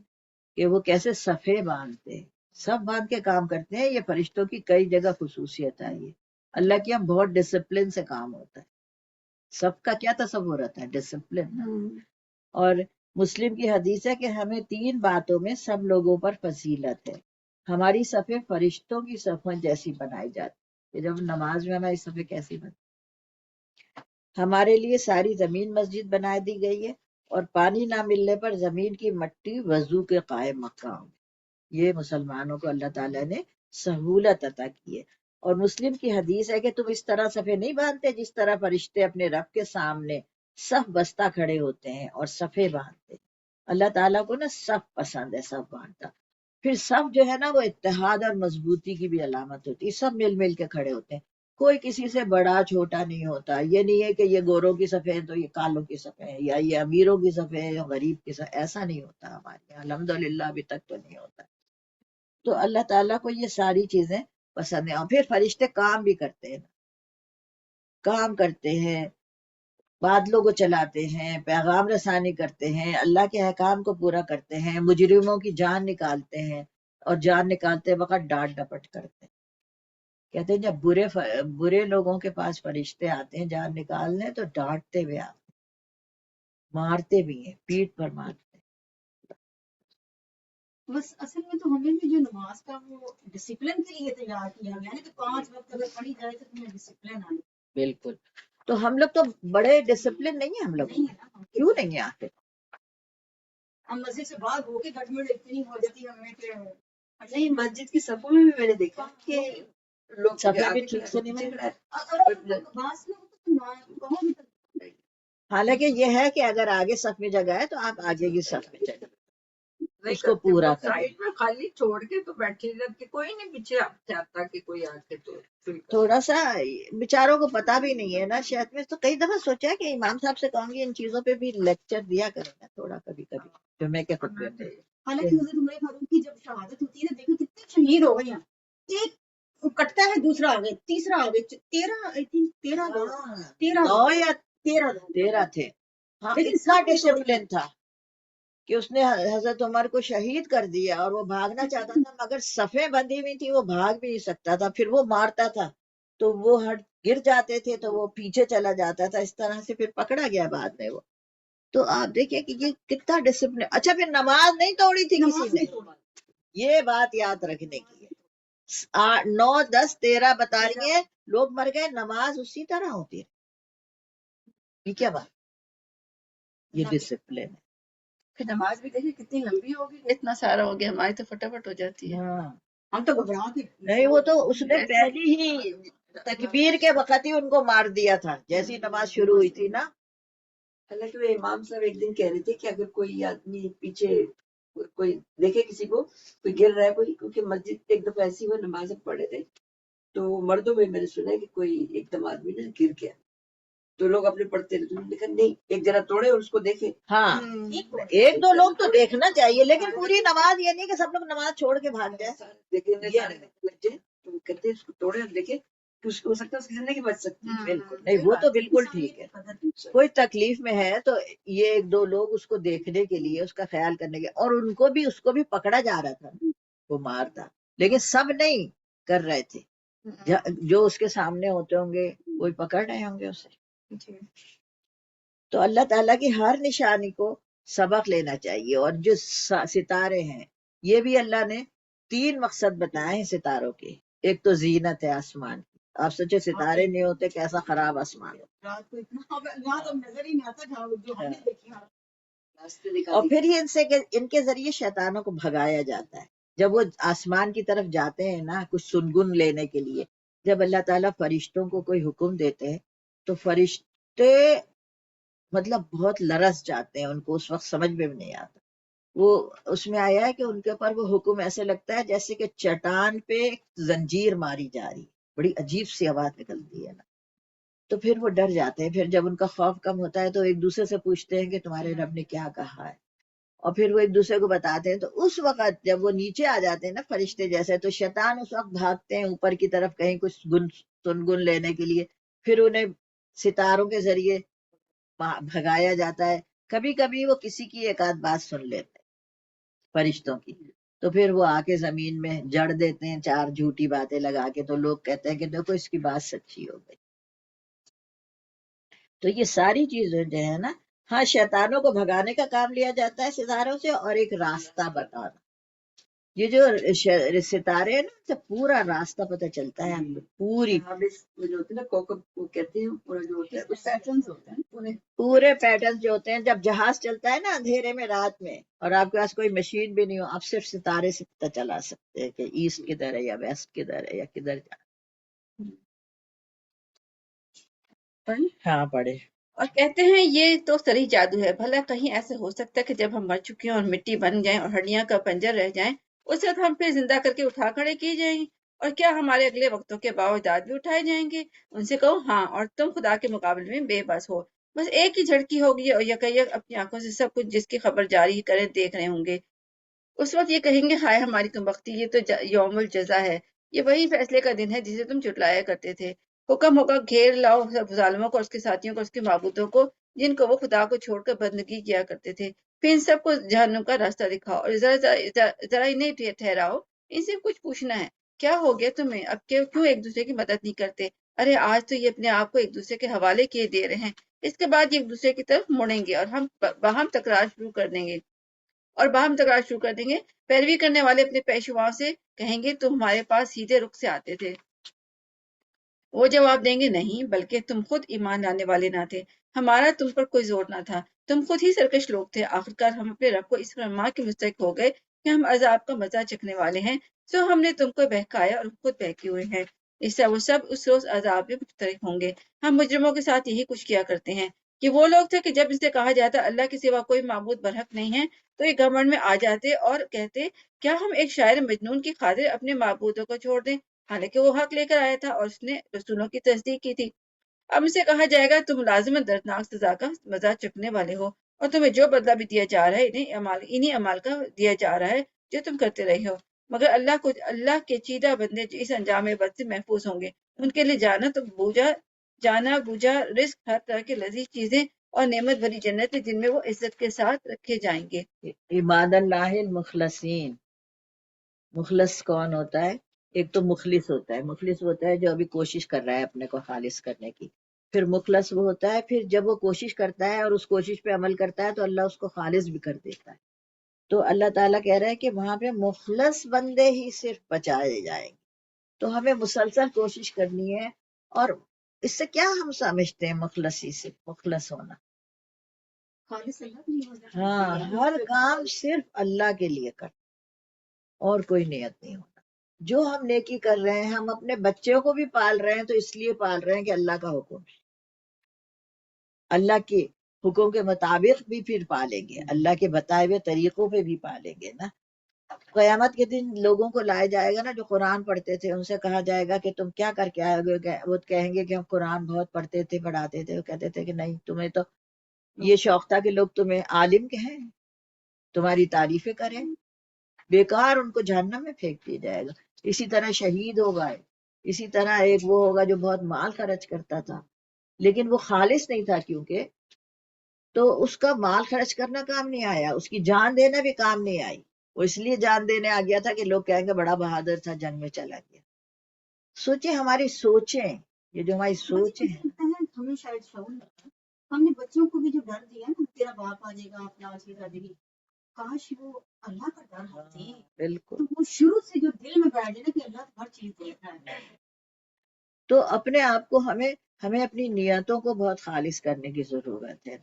کہ وہ کیسے صفے باندھتے، سب باندھ کے کام کرتے ہیں. یہ فرشتوں کی کئی جگہ خصوصیت ہے. یہ اللہ کے یہاں بہت ڈسپلن سے کام ہوتا ہے. سب کا کیا تصور ہوتا ہے؟ ڈسپلن. اور مسلم کی حدیث ہے کہ ہمیں 3 باتوں میں سب لوگوں پر فضیلت ہے. ہماری صفیں فرشتوں کی صفوں جیسی بنائی جاتی ہے. جب نماز میں ہماری صفیں کیسی بنتی، ہمارے لیے ساری زمین مسجد بنا دی گئی ہے، اور پانی نہ ملنے پر زمین کی مٹی وضو کے قائم مقام. یہ مسلمانوں کو اللہ تعالیٰ نے سہولت عطا کی ہے. اور مسلم کی حدیث ہے کہ تم اس طرح صفیں نہیں باندھتے جس طرح فرشتے اپنے رب کے سامنے صف بستہ کھڑے ہوتے ہیں اور صفیں باندھتے. اللہ تعالیٰ کو نا صف پسند ہے، صف باندھتا. پھر صف جو ہے نا وہ اتحاد اور مضبوطی کی بھی علامت ہوتی ہے. سب مل مل کے کھڑے ہوتے ہیں، کوئی کسی سے بڑا چھوٹا نہیں ہوتا. یہ نہیں ہے کہ یہ گوروں کی صفیں ہیں تو یہ کالوں کی صفیں ہیں، یا یہ امیروں کی صفیں ہیں یا غریب کی صفیں. ایسا نہیں ہوتا ہمارے یہاں، الحمدللہ ابھی تک تو نہیں ہوتا. تو اللہ تعالیٰ کو یہ ساری چیزیں پسند ہیں. اور پھر فرشتے کام بھی کرتے ہیں، کام کرتے ہیں، بادلوں کو چلاتے ہیں، پیغام رسانی کرتے ہیں، اللہ کے احکام کو پورا کرتے ہیں، مجرموں کی جان نکالتے ہیں، اور جان نکالتے وقت ڈانٹ ڈپٹ کرتے ہیں. کہتے ہیں جب برے لوگوں کے پاس فرشتے آتے ہیں جان نکالنے تو ڈانٹتے ہوئے آتے ہیں، مارتے بھی ہیں، پیٹھ پر مارتے ہیں. بس اصل میں تو ہمیں بھی جو نماز کا وہ ڈسپلن کے لیے تیار کیا گیا نا کہ 5 وقت اگر پڑھی جائے تو تمہیں ڈسپلن آئے. بالکل. تو ہم لوگ تو بڑے ڈسپلن نہیں ہیں. ہم لوگ نہیں ہے نا، کیوں نہیں آتے؟ ہم مسجد سے باہر ہو کے گڑبڑ اتنی ہو جاتی ہے ہمیں کہ نہیں، مسجد کی صفوں میں بھی میں نے دیکھا کہ لوگ صفحے بھی آگے ٹھیک سے نہیں پیچھے بنے. کھڑا ہے. باس لوگ تو کہو بھی تک حالانکہ یہ ہے کہ اگر آگے صف میں جگہ ہے تو آپ آگے کی صف میں چلیں، نہیں اس کو کرتے، پورا وہ کریں. سائڈ میں خالی چھوڑ کے تو بیٹھے رہتے، کوئی نہیں پیچھے چاہتا کہ کوئی آ کے تو فل کر. تھوڑا سا بیچاروں کو پتا بھی نہیں ہے نا شاید. میں تو کئی دفعہ سوچا ہے کہ امام صاحب سے کہوں گی ان چیزوں پہ بھی لیکچر دیا کریں گا تھوڑا کبھی کبھی جمعے کے خطبے میں. حالانکہ حضرت عمر فاروق کی جب شہادت ہوتی ہے نا، دیکھو کتنے شہید ہو گئے ہیں. ایک کٹتا ہے، دوسرا آ گئے، تیسرا آ گئے، 13 9 یا 13 13 تھے. ہاں، لیکن اتنا سب نے ڈسپلن تھا کہ اس نے حضرت عمر کو شہید کر دیا، اور وہ بھاگنا چاہتا تھا مگر صفیں بندھی ہوئی تھی، وہ بھاگ بھی نہیں سکتا تھا. پھر وہ مارتا تھا تو وہ گر جاتے تھے تو وہ پیچھے چلا جاتا تھا. اس طرح سے پھر پکڑا گیا بعد میں وہ. تو آپ دیکھیں کہ یہ کتنا ڈسپلن. اچھا پھر نماز نہیں توڑی تھی کسی نماز نے، نہیں توڑا. یہ بات یاد رکھنے کی ہے. 9 10 13 بتا رہی ہیں، لوگ مر گئے، نماز اسی طرح ہوتی ہے. یہ کیا بات؟ یہ ڈسپلن ہے. پھر نماز بھی دیکھیں کتنی لمبی ہوگی، اتنا سارا ہو گیا، ہماری تو فٹافٹ ہو جاتی ہے. ہاں ہم تو گھبرا کے نہیں، وہ تو اس نے پہلی ہی تکبیر کے وقت ہی ان کو مار دیا تھا جیسی نماز شروع ہوئی تھی نا. حالانکہ وہ امام صاحب ایک دن کہہ رہے تھے کہ اگر کوئی آدمی پیچھے کوئی دیکھے کسی کو کوئی گر رہا ہے کوئی، کیونکہ مسجد ایک دفعہ ایسی وہ نماز پڑھے تھے تو مردوں میں نے سنا ہے کہ کوئی ایک دم آدمی نے گر گیا تو لوگ اپنے پڑھتے رہتے، انہوں نے کہا نہیں، ایک جرا توڑے اور اس کو دیکھے. ہاں، ایک دو لوگ تو دیکھنا چاہیے، لیکن پوری نماز یہ نہیں کہ سب لوگ نماز چھوڑ کے بھاگ جائے. لیکن سارے لگ جائے تو کہتے ہیں اس کو توڑے اور دیکھے کہ اس کو ہو سکتا ہے اس کی زندگی بچ سکتی ہے. بالکل نہیں، وہ تو بالکل ٹھیک ہے. کوئی تکلیف میں ہے تو یہ ایک دو لوگ اس کو دیکھنے کے لیے، اس کا خیال کرنے کے، اور ان کو بھی پکڑا جا رہا تھا، وہ مار تھا، لیکن سب نہیں کر رہے تھے. جو اس کے سامنے ہوتے ہوں گے وہی پکڑ رہے ہوں گے اسے. تو اللہ تعالیٰ کی ہر نشانی کو سبق لینا چاہیے. اور جو ستارے ہیں یہ بھی اللہ نے 3 مقصد بتائے ہیں ستاروں کے. ایک تو زینت ہے آسمان کی. آپ سوچے ستارے نہیں ہوتے کیسا خراب آسمان ہوتا. رات کو اتنا تو نظر ہی نہیں آتا جہاں جو ہم نے دیکھی. راستے دکھا اور دی. پھر ہی ان کے ذریعے شیطانوں کو بھگایا جاتا ہے. جب وہ آسمان کی طرف جاتے ہیں نا کچھ سنگن لینے کے لیے، جب اللہ تعالیٰ فرشتوں کو کوئی حکم دیتے ہیں تو فرشتے مطلب بہت لرز جاتے ہیں، ان کو اس وقت سمجھ میں بھی نہیں آتا. وہ اس میں آیا ہے کہ ان کے اوپر وہ حکم ایسے لگتا ہے جیسے کہ چٹان پہ زنجیر ماری جا رہی، بڑی عجیب سی آواز نکلتی ہے نا. تو پھر وہ ڈر جاتے ہیں. پھر جب ان کا خوف کم ہوتا ہے تو ایک دوسرے سے پوچھتے ہیں کہ تمہارے رب نے کیا کہا ہے، اور پھر وہ ایک دوسرے کو بتاتے ہیں. تو اس وقت جب وہ نیچے آ جاتے ہیں نا فرشتے جیسے، تو شیطان اس وقت بھاگتے ہیں اوپر کی طرف کہیں کچھ گن لینے کے لیے. پھر انہیں ستاروں کے ذریعے بھگایا جاتا ہے. کبھی کبھی وہ کسی کی ایک آدھ بات سن لیتے ہیں فرشتوں کی، تو پھر وہ آ کے زمین میں جڑ دیتے ہیں 4 جھوٹی باتیں لگا کے. تو لوگ کہتے ہیں کہ دیکھو اس کی بات سچی ہو گئی. تو یہ ساری چیزیں جو ہے نا، ہاں شیطانوں کو بھگانے کا کام لیا جاتا ہے ستاروں سے، اور ایک راستہ بتانا. یہ جو ستارے ہیں نا، ان سے پورا راستہ پتہ چلتا ہے ہم کو، پوری وہ جو ہوتے ہیں نا کوکب، وہ کہتے ہیں پورا جو ہوتا ہے اس پیٹرنز ہوتے ہیں پورے پیٹرن جو ہوتے ہیں. جب جہاز چلتا ہے نا اندھیرے میں رات میں، اور آپ کے پاس کوئی مشین بھی نہیں ہو، آپ صرف ستارے سے پتہ چلا سکتے ہیں کہ ایسٹ کدھر ہے یا ویسٹ کدھر ہے یا کدھر جا. ہاں پڑھے. اور کہتے ہیں یہ تو صریح جادو ہے. بھلا کہیں ایسا ہو سکتا ہے کہ جب ہم مر چکے ہیں اور مٹی بن جائیں اور ہڈیاں کا پنجر رہ جائیں، اس وقت ہم پھر زندہ کر کے اٹھا کھڑے کیے جائیں گے؟ اور کیا ہمارے اگلے وقتوں کے باوجود بھی اٹھائے جائیں گے؟ ان سے کہو ہاں، اور تم خدا کے مقابلے میں بے بس ہو. بس ایک ہی جھٹکی ہوگی اور یکیک اپنی آنکھوں سے سب کچھ جس کی خبر جاری کریں دیکھ رہے ہوں گے. اس وقت یہ کہیں گے ہائے ہماری کم بختی، یہ تو یوم الجزا ہے، یہ وہی فیصلے کا دن ہے جسے تم جھٹلایا کرتے تھے. حکم ہوگا گھیر لاؤ سب ظالموں کو اور اس کے ساتھیوں کو، اس کے معبودوں کو جن کو وہ خدا کو چھوڑ کر بندگی کیا کرتے تھے. پھر ان سب کو جہنم کا راستہ دکھاؤ اور ذرا انہیں ٹھہراؤ. ان سے کچھ پوچھنا ہے، کیا ہو گیا تمہیں؟ اب کیوں ایک دوسرے کی مدد نہیں کرتے؟ ارے آج تو یہ اپنے آپ کو ایک دوسرے کے حوالے کیے دے رہے ہیں، اس کے بعد یہ ایک دوسرے کی طرف مڑیں گے اور ہم باہم تکرار شروع کر دیں گے. پیروی کرنے والے اپنے پیشواؤں سے کہیں گے تم ہمارے پاس سیدھے رخ سے آتے تھے. وہ جواب دیں گے نہیں، بلکہ تم خود ایمان لانے والے نہ تھے، ہمارا تم پر کوئی زور نہ تھا، تم خود ہی سرکش لوگ تھے. آخرکار ہم اپنے رب کو اس فرمان کے مستحق ہو گئے کہ ہم عذاب کا مزہ چکھنے والے ہیں، سو ہم نے تم کو بہکایا اور خود بہکے ہوئے ہیں. اس سے وہ سب اس روز عذاب میں مشترک ہوں گے. ہم مجرموں کے ساتھ یہی کچھ کیا کرتے ہیں. کہ وہ لوگ تھے کہ جب ان سے کہا جاتا اللہ کے سوا کوئی معبود برحق نہیں ہے تو یہ گھمنڈ میں آ جاتے اور کہتے کیا ہم ایک شاعر مجنون کی خاطر اپنے معبودوں کو چھوڑ دیں، حالانکہ وہ حق لے کر آیا تھا اور اس نے رسولوں کی تصدیق کی تھی. اب ان سے کہا جائے گا تم لازماً دردناک سزا کا مزہ چکھنے والے ہو، اور تمہیں جو بدلہ بھی دیا جا رہا ہے انہی اعمال کا دیا جا رہا ہے جو تم کرتے رہے ہو. مگر اللہ کے چیدہ بندے جو اس انجام بد سے محفوظ ہوں گے، ان کے لیے جانا بوجھا رزق، ہر طرح کی لذیذ چیزیں اور نعمت بھری جنت جن میں وہ عزت کے ساتھ رکھے جائیں گے. عباد اللہ المخلصین. مخلص کون ہوتا ہے؟ ایک تو مخلص ہوتا ہے، مخلص ہوتا ہے جو ابھی کوشش کر رہا ہے اپنے کو خالص کرنے کی. پھر مخلص وہ ہوتا ہے پھر جب وہ کوشش کرتا ہے اور اس کوشش پہ عمل کرتا ہے تو اللہ اس کو خالص بھی کر دیتا ہے. تو اللہ تعالیٰ کہہ رہا ہے کہ وہاں پہ مخلص بندے ہی صرف بچائے جائیں گے. تو ہمیں مسلسل کوشش کرنی ہے. اور اس سے کیا ہم سمجھتے ہیں مخلصی سے؟ مخلص ہونا، خالص اللہ کے لیے ہوتا ہے. ہاں ہر کام صرف اللہ کے لیے کر، اور کوئی نیت نہیں ہونا. جو ہم نیکی کر رہے ہیں، ہم اپنے بچوں کو بھی پال رہے ہیں تو اس لیے پال رہے ہیں کہ اللہ کا حکم ہے، اللہ کے حکم کے مطابق بھی پھر پالیں گے، اللہ کے بتائے ہوئے طریقوں پہ بھی پالیں گے نا. قیامت کے دن لوگوں کو لایا جائے گا نا جو قرآن پڑھتے تھے، ان سے کہا جائے گا کہ تم کیا کر کے آئے گے؟ وہ کہیں گے کہ ہم قرآن بہت پڑھتے تھے، پڑھاتے تھے. وہ کہتے تھے کہ نہیں، تمہیں تو یہ شوق تھا کہ لوگ تمہیں عالم کہیں، تمہاری تعریفیں کریں. بیکار ان کو جہنم میں پھینک دیا جائے گا. اسی طرح شہید ہوگا، اسی طرح ایک وہ ہوگا جو بہت مال خرچ کرتا تھا لیکن وہ خالص نہیں تھا، کیونکہ تو اس کا مال خرچ کرنا کام نہیں آیا، اس کی جان دینا بھی کام نہیں آئی. وہ اس لیے جان دینے آ گیا تھا کہ لوگ کہیں گے بڑا بہادر تھا، جنگ میں چلا گیا. سوچیں ہماری سوچیں، یہ جو ہماری سوچیں ہیں. ہمیں شاید شعور نہیں، ہم نے بچوں کو بھی جو ڈر دیا نا تیرا باپ آ جائے گا اپنا اسی کر دے گی، کاش وہ اللہ کا ڈر ہوتے بالکل. تو وہ شروع سے جو دل میں بیٹھ جائے نا کہ اللہ ہر چیز دیکھ رہا ہے. تو اپنے آپ کو ہمیں اپنی نیتوں کو بہت خالص کرنے کی ضرورت ہے.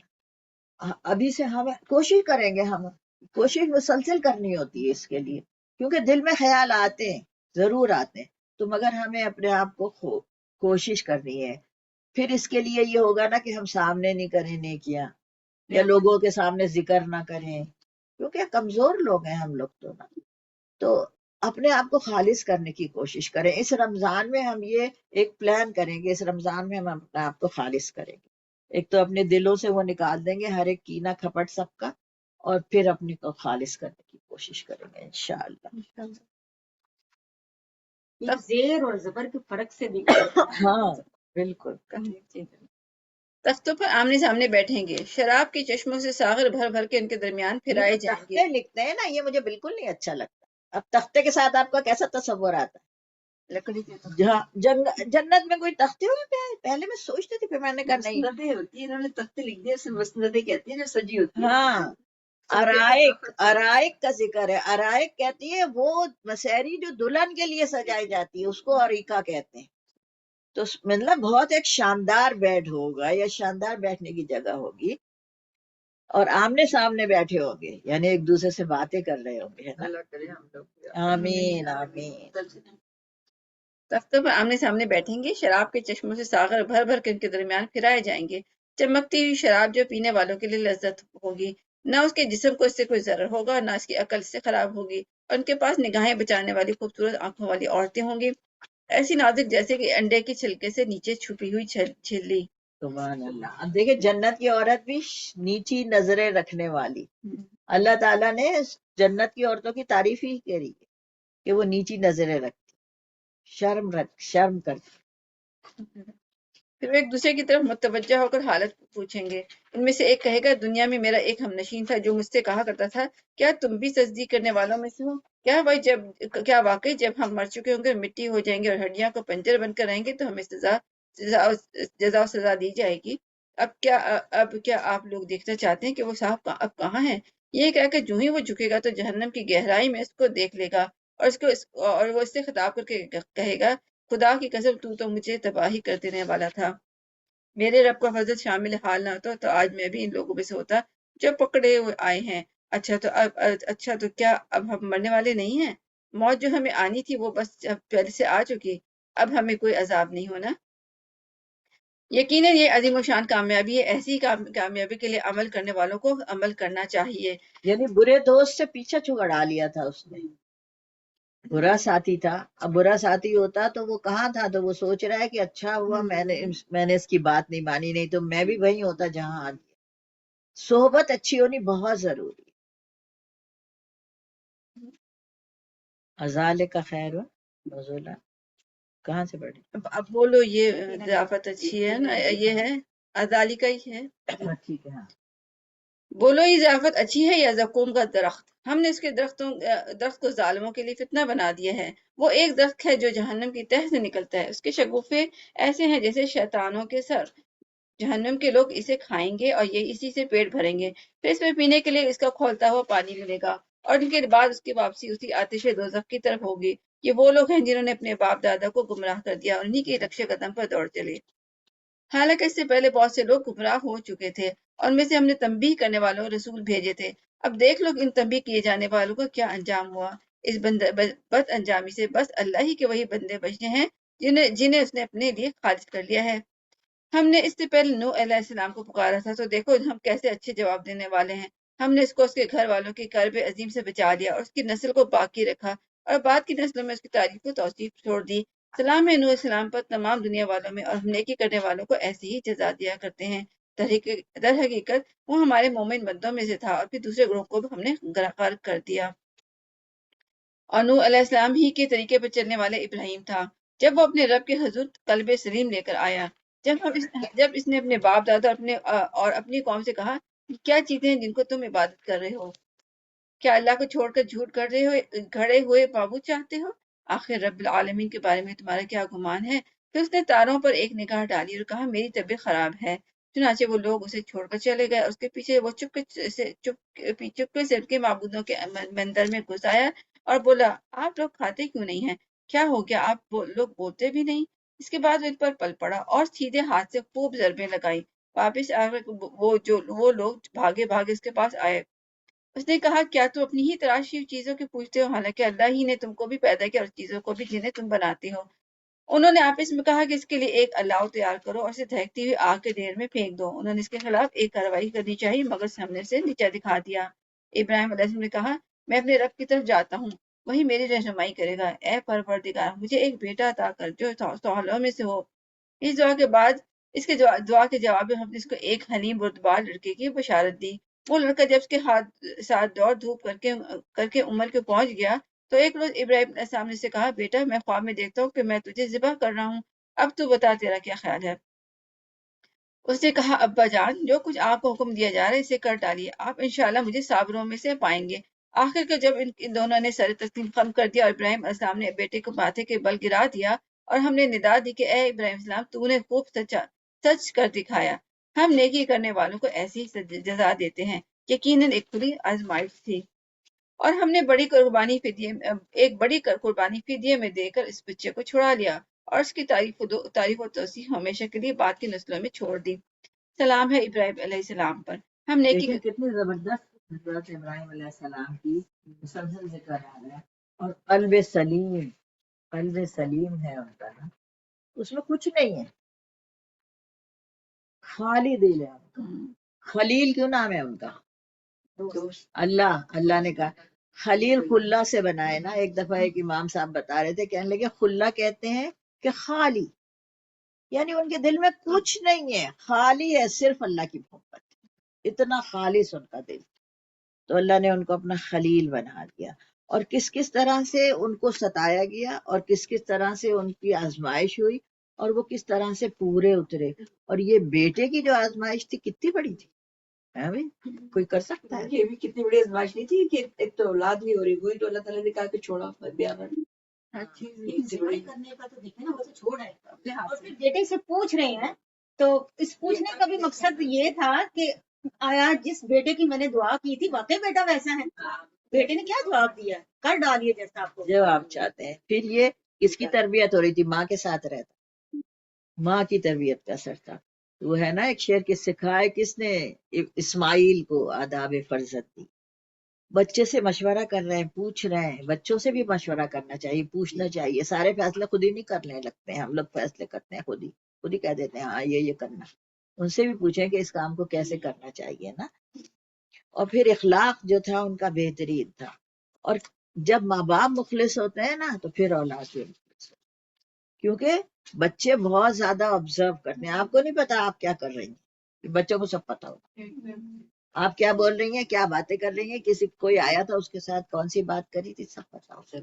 ابھی سے ہم کوشش کریں گے، ہم کوشش مسلسل کرنی ہوتی ہے اس کے لیے، کیونکہ دل میں خیال آتے ہیں، ضرور آتے ہیں تو، مگر ہمیں اپنے آپ کو کوشش کرنی ہے. پھر اس کے لیے یہ ہوگا نا کہ ہم سامنے نہیں کریں نیکیاں، یا لوگوں کے سامنے ذکر نہ کریں، کیونکہ کمزور لوگ ہیں ہم لوگ تو نا. تو اپنے آپ کو خالص کرنے کی کوشش کریں. اس رمضان میں ہم یہ ایک پلان کریں گے، اس رمضان میں ہم اپنے آپ کو خالص کریں گے. ایک تو اپنے دلوں سے وہ نکال دیں گے ہر ایک کینہ کھپٹ سب کا، اور پھر اپنے کو خالص کرنے کی کوشش کریں گے انشاءاللہ. ایک زیر اور زبر کے فرق سے بھی گزرنا ہے. ہاں بالکل. تختوں پر آمنے سامنے بیٹھیں گے، شراب کے چشموں سے ساغر بھر بھر کے ان کے درمیان پھرائے جائیں گے. تختے لکھتے ہیں نا، یہ مجھے بالکل نہیں اچھا لگتا. اب تختے کے ساتھ آپ کا کیسا تصور آتا ہے؟ لکڑی کے جہاں جنت میں کوئی تختے ہوتے ہیں؟ پہلے میں سوچتی تھی، پھر میں نے کہا نہیں. مسندیں ہوتی ہیں، انہوں نے تختے لکھ دیے، اسے مسندیں کہتی ہیں جو سجی ہوتی ہیں. ہاں ارائک کا ذکر ہے. ارائک کہتی ہے وہ مسیری جو دلہن کے لیے سجائی جاتی ہے، اس کو اریکہ کہتے ہیں. تو مطلب بہت ایک شاندار بیڈ ہوگا یا شاندار بیٹھنے کی جگہ ہوگی، اور آمنے سامنے بیٹھے ہوں گے، یعنی ایک دوسرے سے باتیں کر رہے ہوں گے، ہے نا. اللہ کرے ہم لوگ. آمین آمین. تختوں پر آمنے سامنے بیٹھیں گے، شراب کے چشموں سے ساغر بھر بھر کے ان کے درمیان پھرائے جائیں گے. چمکتی ہوئی شراب جو پینے والوں کے لیے لذت ہوگی، نہ اس کے جسم کو اس سے کوئی ضرر ہوگا، نہ اس کی عقل سے خراب ہوگی. اور ان کے پاس نگاہیں بچانے والی خوبصورت آنکھوں والی عورتیں ہوں گی، ایسی نازک جیسے کہ انڈے کے چھلکے سے نیچے چھپی ہوئی چھلی. سبحان اللہ. اب دیکھیں جنت کی عورت بھی نیچی نظریں رکھنے والی. اللہ تعالیٰ نے جنت کی عورتوں کی تعریف ہی کری ہے کہ وہ نیچی نظریں رکھتی، شرم کرتی. پھر وہ ایک دوسرے کی طرف متوجہ ہو کر حالت پوچھیں گے. ان میں سے ایک کہے گا، دنیا میں میرا ایک ہم نشین تھا جو مجھ سے کہا کرتا تھا، کیا تم بھی تصدیق کرنے والوں میں سے ہو؟ کیا واقعی جب ہم مر چکے ہوں گے، مٹی ہو جائیں گے اور ہڈیاں کو پنجر بن کر رہیں گے تو ہمیں جزا و سزا دی جائے گی؟ اب کیا آپ لوگ دیکھنا چاہتے ہیں کہ وہ صاحب اب کہاں ہے؟ یہ کہہ کہ جو ہی وہ جھکے گا تو جہنم کی گہرائی میں اس کو دیکھ لے گا، اور وہ اس سے خطاب کر کے کہے گا، خدا کی قسم تو مجھے تباہی کر دینے والا تھا. میرے رب کا فضل شامل حال نہ ہوتا تو آج میں بھی ان لوگوں میں سے ہوتا جو پکڑے ہوئے آئے ہیں. اچھا تو کیا اب ہم مرنے والے نہیں ہیں؟ موت جو ہمیں آنی تھی وہ بس پہلے سے آ چکی، اب ہمیں کوئی عذاب نہیں ہونا. یقیناً یہ عظیم و شان کامیابی ہے، ایسی کامیابی کے لیے عمل کرنے والوں کو عمل کرنا چاہیے. یعنی برے دوست سے پیچھا چھڑا لیا تھا اس نے. برا ساتھی تھا، اب برا ساتھی ہوتا تو وہ کہاں تھا، تو وہ سوچ رہا ہے کہ اچھا ہوا میں نے اس کی بات نہیں مانی، نہیں تو میں بھی وہیں ہوتا جہاں آ گیا. صحبت اچھی ہونی بہت ضروری ہے. ازالے کا خیر ہو نزولہ کہاں سے پڑھی؟ اب بولو، یہ ضیافت اچھی ہے نا، یہ ہے ازالی کا ہی ہے. ٹھیک ہے. ہاں بولو یہ ضیافت اچھی ہے یا زقوم کا درخت؟ ہم نے اس کے درخت کو ظالموں کے لیے فتنہ بنا دیا ہے. وہ ایک درخت ہے جو جہنم کی تہ سے نکلتا ہے، اس کے شگوفے ایسے ہیں جیسے شیطانوں کے سر. جہنم کے لوگ اسے کھائیں گے اور یہ اسی سے پیٹ بھریں گے، پھر اس میں پینے کے لیے اس کا کھولتا ہوا پانی ملے گا، اور ان کے بعد اس کی واپسی اسی آتش دوزخ کی طرف ہوگی. یہ وہ لوگ ہیں جنہوں نے اپنے باپ دادا کو گمراہ کر دیا اور انہی کے نقش قدم پر دوڑ چلے. حالانکہ اس سے پہلے بہت سے لوگ گمراہ ہو چکے تھے، اور ان میں سے ہم نے تنبیہ کرنے والوں رسول بھیجے تھے. اب دیکھ لو ان تنبیہ کیے جانے والوں کا کیا انجام ہوا. اس بد انجامی سے بس اللہ ہی کے وہی بندے بچنے ہیں جنہیں اس نے اپنے لیے خالص کر لیا ہے. ہم نے اس سے پہلے نوح علیہ السلام کو پکارا تھا، تو دیکھو ہم کیسے اچھے جواب دینے والے ہیں. ہم نے اس کو اس کے گھر والوں کی کرب عظیم سے بچا لیا اور اس کی نسل کو باقی رکھا، اور بعد کی نسلوں میں اس کی تعریف کو توصیف چھوڑ دی. سلام ہے نوح السلام پر تمام دنیا والوں میں، اور ہم نیکی کرنے والوں کو ایسی ہی جزا دیا کرتے ہیں. در حقیقت وہ ہمارے مومن بندوں میں سے تھا، اور پھر دوسرے گروہ کو بھی ہم نے غرق کر دیا. اور نوح علیہ السلام ہی کے طریقے پر چلنے والے ابراہیم تھا، جب وہ اپنے رب کے حضور قلب سلیم لے کر آیا. جب اس نے اپنے باپ دادا اور اپنی قوم سے کہا، کیا چیزیں ہیں جن کو تم عبادت کر رہے ہو؟ کیا اللہ کو چھوڑ کر جھوٹ کر رہے ہو، گھڑے ہوئے معبود چاہتے ہو؟ آخر رب العالمین کے بارے میں تمہارا کیا گمان ہے؟ پھر اس نے تاروں پر ایک نگاہ ڈالی اور کہا، میری طبیعت خراب ہے. چنانچہ وہ لوگ اسے چھوڑ کر چلے گئے، اور اس کے پیچھے وہ چپکے سے ان کے معبودوں کے مندر میں گھس آیا اور بولا، آپ لوگ کھاتے کیوں نہیں ہیں؟ کیا ہو گیا، آپ لوگ بولتے بھی نہیں؟ اس کے بعد وہ ان پر پل پڑا اور سیدھے ہاتھ سے خوب ضربیں لگائی. واپس آ کر وہ لوگ بھاگے اس کے پاس آئے. اس نے کہا، کیا تم اپنی ہی تراشی ہوئی چیزوں کے پوچھتے ہو، حالانکہ اللہ ہی نے تم کو بھی پیدا کیا اور چیزوں کو بھی جنہیں تم بناتے ہو. انہوں نے آپس میں کہا کہ اس کے لیے ایک اللہ تیار کرو اور اسے دہکتی ہوئی آگ کے ڈھیر میں پھینک دو. انہوں نے اس کے خلاف ایک کارروائی کرنی چاہیے، مگر ہم نے اسے نیچا دکھا دیا. ابراہیم علیہ السلام نے کہا، میں اپنے رب کی طرف جاتا ہوں، وہی میری رہنمائی کرے گا۔ اے پروردگار مجھے ایک بیٹا عطا کر جو صالحوں میں سے ہو۔ اس دعا کے بعد اس کے دعا کے جواب میں ہم نے اس کو ایک حلیم بردبار لڑکے کی بشارت دی۔ وہ لڑکا جب اس کے ساتھ دوڑ دھوپ کر کے عمر کے پہنچ گیا تو ایک روز ابراہیم علیہ السلام نے سے کہا، بیٹا میں خواب میں دیکھتا ہوں کہ میں تجھے ذبح کر رہا ہوں، اب تو بتا تیرا کیا خیال ہے؟ اس نے کہا، ابا جان جو کچھ آپ کو حکم دیا جا رہا ہے اسے کر ڈالیے، آپ انشاءاللہ مجھے صابروں میں سے پائیں گے۔ آخر کا جب ان دونوں نے سر تسلیم خم کر دیا اور ابراہیم علیہ السلام نے بیٹے کو ماتھے کے بل گرا دیا اور ہم نے ندا دی کہ اے ابراہیم علیہ السلام تو نے خوب سچ کر دکھایا، ہم نیکی کرنے والوں کو ایسی ہی جزا دیتے ہیں، یقیناً ایک کھلی آزمائش تھی اور ہم نے ایک بڑی قربانی فدیے میں دے کر اس بچے کو چھڑا لیا اور اس کی تعریف و توسیع ہمیشہ کے لیے بعد کی نسلوں میں چھوڑ دی۔ سلام ہے ابراہیم علیہ السلام پر۔ ہم نیکی دیکھیں کتنی زبردست حضرت ابراہیم علیہ السلام کی مسلسل ذکر آ رہا ہے، اور قلب سلیم ہے ان کا نا، اس میں کچھ نہیں ہے، خالی دل ہے ان کا۔ خلیل کیوں نام ہے ان کا؟ اللہ نے کہا خلیل خلا سے بنائے نا۔ ایک دفعہ ایک امام صاحب بتا رہے تھے، کہنے لگے خلا کہتے ہیں کہ خالی، یعنی ان کے دل میں کچھ نہیں ہے، خالی ہے صرف اللہ کی محبت، اتنا خالص ان کا دل۔ تو اللہ نے ان کو اپنا خلیل بنا دیا، اور کس کس طرح سے ان کو ستایا گیا اور کس کس طرح سے ان کی آزمائش ہوئی اور وہ کس طرح سے پورے اترے۔ اور یہ بیٹے کی جو آزمائش تھی کتنی بڑی تھی، ہے بھائی؟ کوئی کر سکتا ہے؟ یہ بھی کتنی بڑی آزمائش نہیں تھی کہ ایک تو اولاد نہیں ہو رہی، وہی تو اللہ تعالیٰ نے کہا کہ چھوڑا بیان ہر چیز کرنے کا تو دیکھیں نا، وہ تو چھوڑ ہے اور پھر بیٹے سے پوچھ رہے ہیں، تو اس پوچھنے کا بھی مقصد یہ تھا کہ آیا جس بیٹے کی میں نے دعا کی تھی واقعی بیٹا ویسا ہے؟ بیٹے نے کیا جواب دیا؟ کر ڈالیے جیسا آپ کو جو آپ چاہتے ہیں۔ پھر یہ کس کی تربیت ہو رہی تھی؟ ماں کے ساتھ رہتا، ماں کی تربیت کا اثر تھا۔ وہ ہے نا ایک شعر کہ سکھائے کس نے اسماعیل کو آداب فرزت دی۔ بچے سے مشورہ کر رہے ہیں، پوچھ رہے ہیں، بچوں سے بھی مشورہ کرنا چاہیے، پوچھنا چاہیے۔ سارے فیصلے خود ہی نہیں کرنے لگتے ہیں ہم لوگ، فیصلے کرتے ہیں خود ہی کہہ دیتے ہیں ہاں یہ کرنا۔ ان سے بھی پوچھیں کہ اس کام کو کیسے کرنا چاہیے نا۔ اور پھر اخلاق جو تھا ان کا بہترین تھا، اور جب ماں باپ مخلص ہوتے ہیں نا تو پھر اولاد بھی مخلص ہوتی ہے، کیونکہ بچے بہت زیادہ آبزرو کرتے ہیں۔ آپ کو نہیں پتا آپ کیا کر رہی ہیں، بچوں کو سب پتا ہوتا، آپ کیا بول رہی ہیں، کیا باتیں کر رہی ہیں، کوئی آیا تھا اس کے ساتھ کون سی بات کری تھی، سب پتا ہوتا ہے۔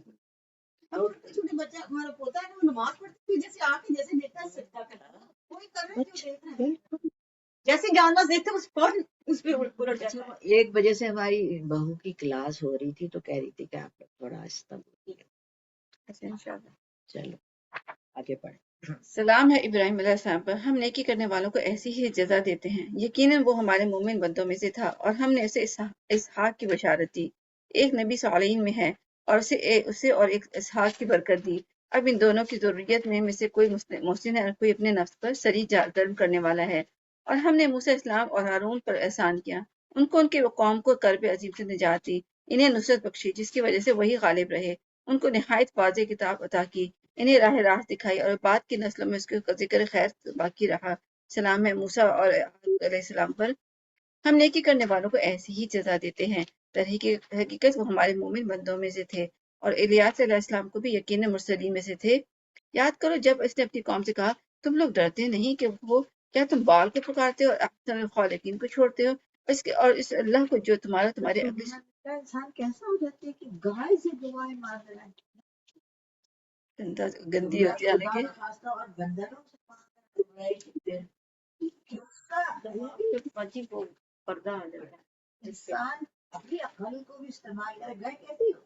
اور چھوٹے بچہ ہمارا پوتا ہے نا، وہ نماز پڑھتے ہوئے جیسے آ کے جیسے دیکھتا ہے سجدہ کرتا ہے، کوئی کر رہا ہے جو دیکھ رہا ہے، جیسے جانور دیکھتے ہیں اس پہ الٹ جاتا ہے۔ 1 بجے سے ہماری بہو کی کلاس ہو رہی تھی تو کہہ رہی تھی کہ آپ لوگ تھوڑا آہستہ بولیے۔ چلو آگے پڑھیں۔ سلام ہے ابراہیم علیہ السلام پر۔ ہم نیکی کرنے والوں کو ایسی ہی جزا دیتے ہیں، یقیناً وہ ہمارے مومن بندوں میں سے تھا اور ہم نے اسے اسحاق کی بشارت دی، ایک نبی صالحین میں ہے، اور اسے اور ایک اسحاق کی برکت دی۔ اب ان دونوں کی ضروریت میں سے کوئی محسن ہے اور کوئی اپنے نفس پر سری ظلم کرنے والا ہے۔ اور ہم نے موسیٰ اسلام اور ہارون پر احسان کیا، ان کو ان کے قوم کو کرب عظیم سے نجات دی، انہیں نصرت بخشی جس کی وجہ سے وہی غالب رہے، ان کو نہایت واضح کتاب عطا کی، انہیں راہ دکھائی اور بعد کی نسلوں میں اس کے ذکر خیر باقی رہا۔ سلام ہے موسیٰ اور ہارون علیہ السلام پر۔ ہم نیکی کرنے والوں کو ایسی ہی جزا دیتے ہیں، در حقیقت وہ ہمارے مومن بندوں میں سے تھے اور الیاس علیہ السلام کو بھی یقیناً مرسلین میں سے تھے۔ یاد کرو جب اس نے اپنی قوم سے کہا، تم لوگ ڈرتے نہیں کہ وہ کیا تم بال کو پکارتے ہو اور احسن الخالقین کو چھوڑتے ہو، اور اس اللہ کو جو تمہارے انسان کیسا ہو جاتا ہے کہ گائے سے دعائیں مار رہا ہے، گندی ہوتی ہے، یعنی کہ خاصہ اور بندروں سے برائی کرتے ہیں۔ پردہ آ جاتا ہے، انسان اپنی عقل کو بھی استعمال کرے، گائے کیسی ہو،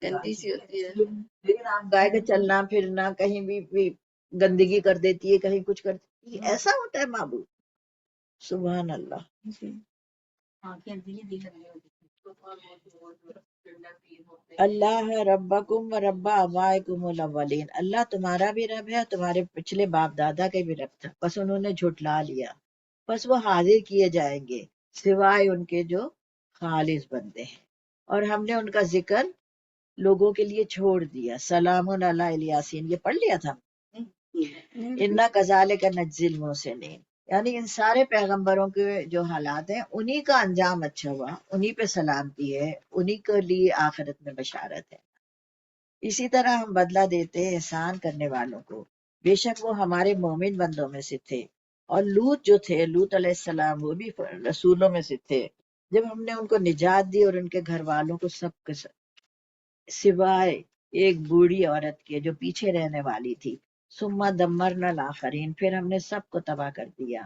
گندی سی ہوتی ہے۔ لیکن آپ گائے کا چلنا پھرنا کہیں بھی گندگی کر دیتی ہے، کہیں کچھ کر دیتی ہے، ایسا ہوتا ہے معبود؟ سبحان اللہ۔ اللہ ربکم و رب آبائکم الاولین، اللہ تمہارا بھی رب ہے، تمہارے پچھلے باپ دادا کا بھی رب تھا، بس انہوں نے جھٹلا لیا، بس وہ حاضر کیے جائیں گے سوائے ان کے جو خالص بندے ہیں، اور ہم نے ان کا ذکر لوگوں کے لیے چھوڑ دیا۔ سلام علی الیاسین، یہ پڑھ لیا تھا۔ انا کذالک نجزی المحسنین، یعنی ان سارے پیغمبروں کے جو حالات ہیں انہی کا انجام اچھا ہوا، انہی پہ سلامتی ہے، انہی کے لیے آخرت میں بشارت ہے۔ اسی طرح ہم بدلہ دیتے ہیں احسان کرنے والوں کو، بے شک وہ ہمارے مومن بندوں میں سے تھے۔ اور لوط جو تھے، لوط علیہ السلام، وہ بھی رسولوں میں سے تھے۔ جب ہم نے ان کو نجات دی اور ان کے گھر والوں کو سب کے سوائے ایک بوڑھی عورت کے جو پیچھے رہنے والی تھی، ثم دمرنا الآخرین، پھر ہم نے سب کو تباہ کر دیا۔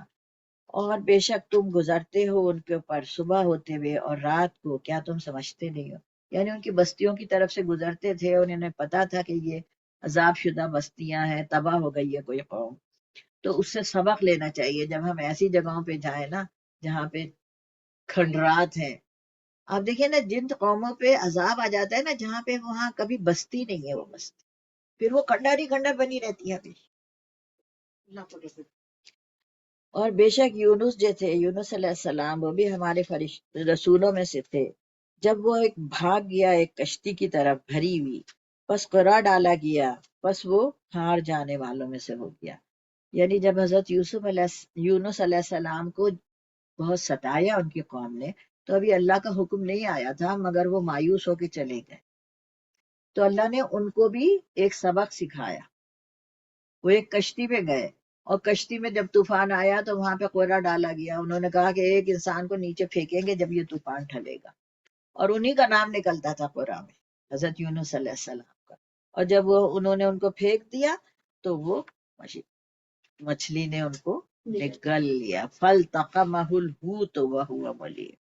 اور بے شک تم گزرتے ہو ان کے اوپر صبح ہوتے ہوئے اور رات کو، کیا تم سمجھتے نہیں ہو؟ یعنی ان کی بستیوں کی طرف سے گزرتے تھے اور انہیں پتا تھا کہ یہ عذاب شدہ بستیاں ہیں، تباہ ہو گئی ہے کوئی قوم، تو اس سے سبق لینا چاہیے جب ہم ایسی جگہوں پہ جائیں نا جہاں پہ کھنڈرات ہیں۔ آپ دیکھیں نا، جن قوموں پہ عذاب آ جاتا ہے نا، جہاں پہ وہاں کبھی بستی نہیں ہے، وہ بستی پھر وہ کھنڈر ہی کھنڈر بنی رہتی ہے ہمیشہ۔ اللہ کو رسول۔ اور بے شک یونس جو تھے، یونس علیہ السلام، وہ بھی ہمارے رسولوں میں سے تھے۔ جب وہ ایک بھاگ گیا ایک کشتی کی طرف بھری ہوئی، پس قرار ڈالا گیا، پس وہ ہار جانے والوں میں سے ہو گیا۔ یعنی جب حضرت یونس علیہ السلام کو بہت ستایا ان کی قوم نے، تو ابھی اللہ کا حکم نہیں آیا تھا، مگر وہ مایوس ہو کے چلے گئے۔ تو اللہ نے ان کو بھی ایک سبق سکھایا۔ وہ ایک کشتی پہ گئے اور کشتی میں جب طوفان آیا تو وہاں پہ کوئرہ ڈالا گیا۔ انہوں نے کہا کہ ایک انسان کو نیچے پھینکیں گے جب یہ طوفان ٹھلے گا، اور انہی کا نام نکلتا تھا قرآن میں، حضرت یونس علیہ السلام کا۔ اور جب انہوں نے ان کو پھینک دیا تو وہ مچھلی نے ان کو نگل لیا۔ فَالْتَقَمَهُ الْحُوتُ وَهُوَ مُلِيمٌ،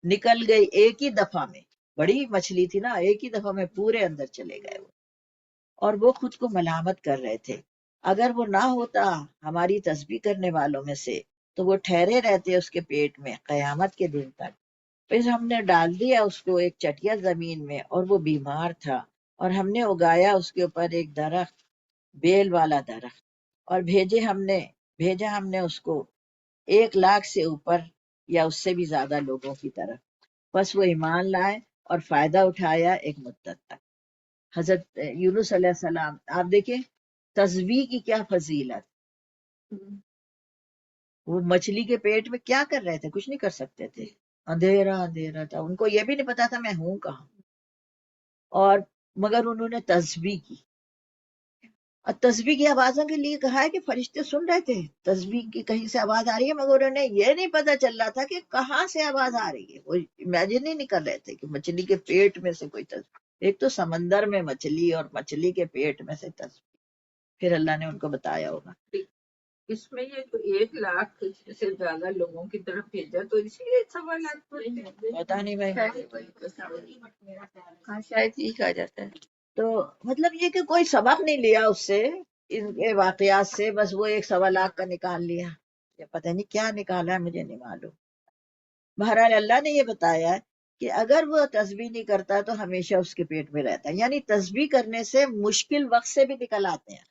نکل گئی ایک ہی دفعہ میں، بڑی مچھلی تھی نا، ایک ہی دفعہ میں پورے اندر چلے گئے وہ، اور وہ خود کو ملامت کر رہے تھے۔ اگر وہ نہ ہوتا ہماری تسبیح کرنے والوں میں سے تو وہ ٹھہرے رہتے اس کے پیٹ میں قیامت کے دن تک۔ پھر ہم نے ڈال دیا اس کو ایک چٹیا زمین میں، اور وہ بیمار تھا، اور ہم نے اگایا اس کے اوپر ایک درخت، بیل والا درخت، اور بھیجا ہم نے اس کو 1,00,000 سے اوپر یا اس سے بھی زیادہ لوگوں کی طرف، بس وہ ایمان لائے اور فائدہ اٹھایا ایک مدت تک۔ حضرت یونس علیہ السلام، آپ دیکھیں تسبیح کی کیا فضیلت، وہ مچھلی کے پیٹ میں کیا کر رہے تھے؟ کچھ نہیں کر سکتے تھے، اندھیرا اندھیرا تھا، ان کو یہ بھی نہیں پتا تھا میں ہوں کہاں، اور مگر انہوں نے تسبیح کی۔ اور تسبیح کی آوازوں کے لیے کہا ہے کہ فرشتے سن رہے تھے تسبیح کی کہیں سے آواز آ رہی ہے، مگر انہیں یہ نہیں پتا چل رہا تھا کہ کہاں سے آواز آ رہی ہے، وہ امیجن ہی نہیں کر رہے تھے کہ مچھلی کے پیٹ میں سے کوئی تسبیح، ایک تو سمندر میں مچھلی اور مچھلی کے پیٹ میں سے تسبیح، پھر اللہ نے ان کو بتایا ہوگا۔ اس میں یہ تو 1,00,000 سے زیادہ لوگوں کی طرف بھیجا، تو اسی لیے 1,00,000 پتا نہیں بھائی، ہاں شاید یہی کہا جاتا ہے۔ تو مطلب یہ کہ کوئی سبق نہیں لیا اس سے، ان کے واقعات سے، بس وہ 1,00,000 کا نکال لیا، یا پتہ نہیں کیا نکالا ہے، مجھے نہیں معلوم۔ بہرحال اللہ نے یہ بتایا ہے کہ اگر وہ تسبیح نہیں کرتا تو ہمیشہ اس کے پیٹ میں رہتا ہے، یعنی تسبیح کرنے سے مشکل وقت سے بھی نکل آتے ہیں۔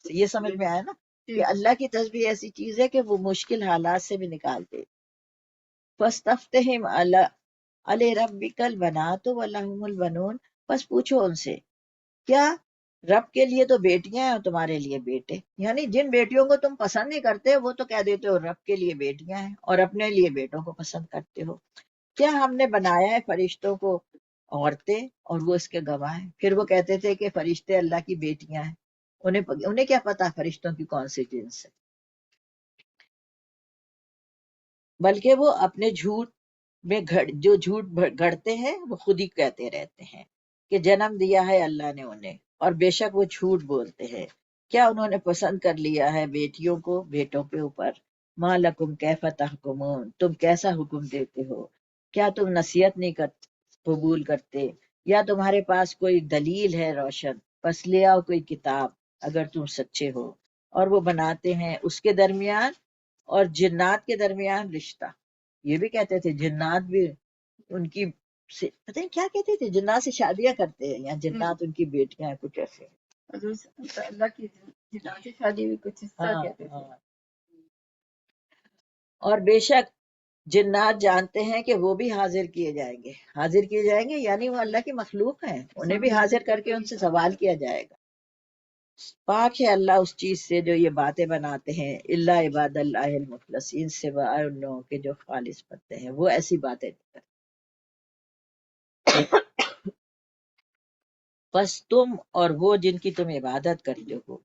یہ سمجھ میں آیا نا کہ اللہ کی تسبیح ایسی چیز ہے کہ وہ مشکل حالات سے بھی نکالتے۔ فَاسْتَفْتِهِمْ عَلَىٰ الْبَنَاتُ وَلَهُمُ الْبَنُونَ، بس پوچھو ان سے، کیا رب کے لیے تو بیٹیاں ہیں اور تمہارے لیے بیٹے؟ یعنی جن بیٹیوں کو تم پسند نہیں کرتے وہ تو کہہ دیتے ہو رب کے لیے بیٹیاں ہیں، اور اپنے لیے بیٹوں کو پسند کرتے ہو۔ کیا ہم نے بنایا ہے فرشتوں کو عورتیں اور وہ اس کے گواہ ہیں؟ پھر وہ کہتے تھے کہ فرشتے اللہ کی بیٹیاں ہیں، انہیں کیا پتا فرشتوں کی کون سی جنس ہے؟ بلکہ وہ اپنے جھوٹ میں جو جھوٹ گھڑتے ہیں وہ خود ہی کہتے رہتے ہیں کہ جنم دیا ہے اللہ نے انہیں، اور بے شک وہ جھوٹ بولتے ہیں۔ کیا انہوں نے پسند کر لیا ہے بیٹیوں کو بیٹوں کے اوپر؟ ما لکم کیف تحکمون، تم کیسا حکم دیتے ہو؟ کیا تم نصیحت نہیں قبول کرتے؟ یا تمہارے پاس کوئی دلیل ہے روشن؟ پس لے آؤ کوئی کتاب اگر تم سچے ہو۔ اور وہ بناتے ہیں اس کے درمیان اور جنات کے درمیان رشتہ۔ یہ بھی کہتے تھے جنات بھی ان کی پتہ نہیں کیا کہتے تھے، جنات سے شادیاں کرتے ہیں، یا جنات ان کی بیٹیاں ہیں، کچھ ایسے۔ اللہ کی جنات سے شادی بھی کچھ اس طرح کہتے تھے۔ اور بے شک جنات جانتے ہیں کہ وہ بھی حاضر کیے جائیں گے، حاضر کیے جائیں گے یعنی وہ اللہ کی مخلوق ہیں، انہیں بھی حاضر کر کے ان سے سوال کیا جائے گا۔ پاک ہے اللہ اس چیز سے جو یہ باتیں بناتے ہیں، الا عباد اللہ المخلصین، سوائے ان لوگوں کے جو خالص بنتے ہیں، وہ ایسی باتیں نہیں کرتے۔ پس تم اور وہ جن کی تم عبادت کرتے ہو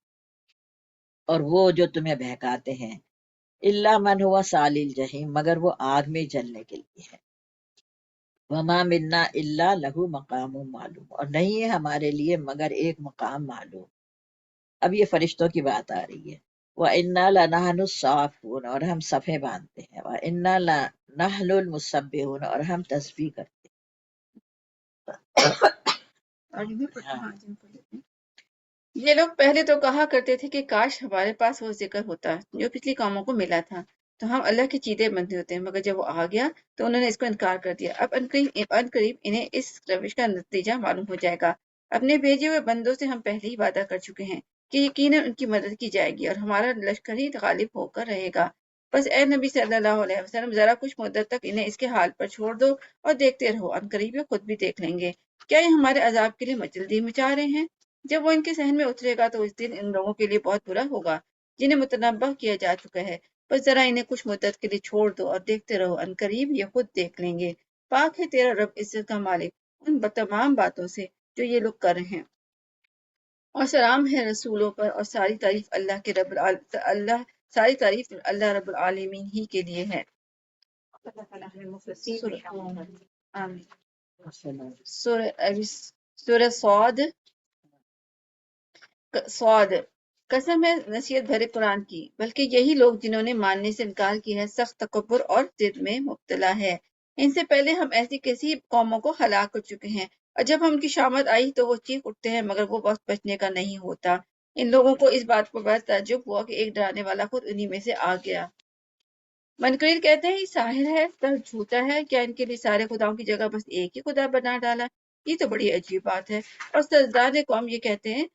اور وہ جو تمہیں بہکاتے ہیں، اللہ من ہوا سال الجحیم، مگر وہ آگ میں جلنے کے لیے ہے، وما منا اللہ لہو مقام معلوم، اور نہیں ہے ہمارے لیے مگر ایک مقام معلوم۔ اب یہ فرشتوں کی بات آ رہی ہے، وَإِنَّا لَنَحْنُ الصَّافُونَ، اور ہم صفیں باندھتے ہیں، وَإِنَّا لَنَحْنُ الْمُسَبِّحُونَ، اور ہم تسبیح کرتے ہیں۔ یہ لوگ پہلے تو کہا کرتے تھے کہ کاش ہمارے پاس وہ ذکر ہوتا جو پچھلی قوموں کو ملا تھا، تو ہم اللہ کے چیتے بنتے ہوتے، مگر جب وہ آ گیا تو انہوں نے اس کو انکار کر دیا۔ اب عنقریب انہیں اس روش کا نتیجہ معلوم ہو جائے گا۔ اپنے بھیجے ہوئے بندوں سے ہم پہلے ہی وعدہ کر چکے ہیں کہ یقیناً ان کی مدد کی جائے گی اور ہمارا لشکر ہی غالب ہو کر رہے گا۔ بس اے نبی صلی اللہ علیہ وسلم، ذرا کچھ مدت تک انہیں اس کے حال پر چھوڑ دو اور دیکھتے رہو، عنقریب یہ خود بھی دیکھ لیں گے۔ کیا یہ ہمارے عذاب کے لیے جلدی مچا رہے ہیں؟ جب وہ ان کے ذہن میں اترے گا تو اس دن ان لوگوں کے لیے بہت برا ہوگا جنہیں متنبہ کیا جا چکا ہے۔ بس ذرا انہیں کچھ مدت کے لیے چھوڑ دو اور دیکھتے رہو، عنقریب یہ خود دیکھ لیں گے۔ پاک ہے تیرا رب عزت کا مالک ان تمام باتوں سے جو یہ لوگ کر رہے ہیں، اور سلام ہے رسولوں پر، اور ساری تعریف اللہ رب العالمین ہی کے لیے ہے۔ آمین۔ سورہ صاد، قسم ہے نصیحت بھرے قرآن کی، بلکہ یہی لوگ جنہوں نے ماننے سے انکار کیا ہے سخت تکبر اور ضد میں مبتلا ہے۔ ان سے پہلے ہم ایسی کسی قوموں کو ہلاک کر چکے ہیں، اور جب ہم کی شامت آئی تو وہ چیخ اٹھتے ہیں، مگر وہ وقت بچنے کا نہیں ہوتا۔ ان لوگوں کو اس بات پر بڑا تعجب ہوا کہ ایک ڈرانے والا خود انہی میں سے آ گیا۔ منکرین کہتے ہیں یہ ساحر ہے، پر جھوٹا ہے، کیا ان کے لیے سارے خداؤں کی جگہ بس ایک ہی خدا بنا ڈالا؟ یہ تو بڑی عجیب بات ہے۔ اور سرداران قوم یہ کہتے ہیں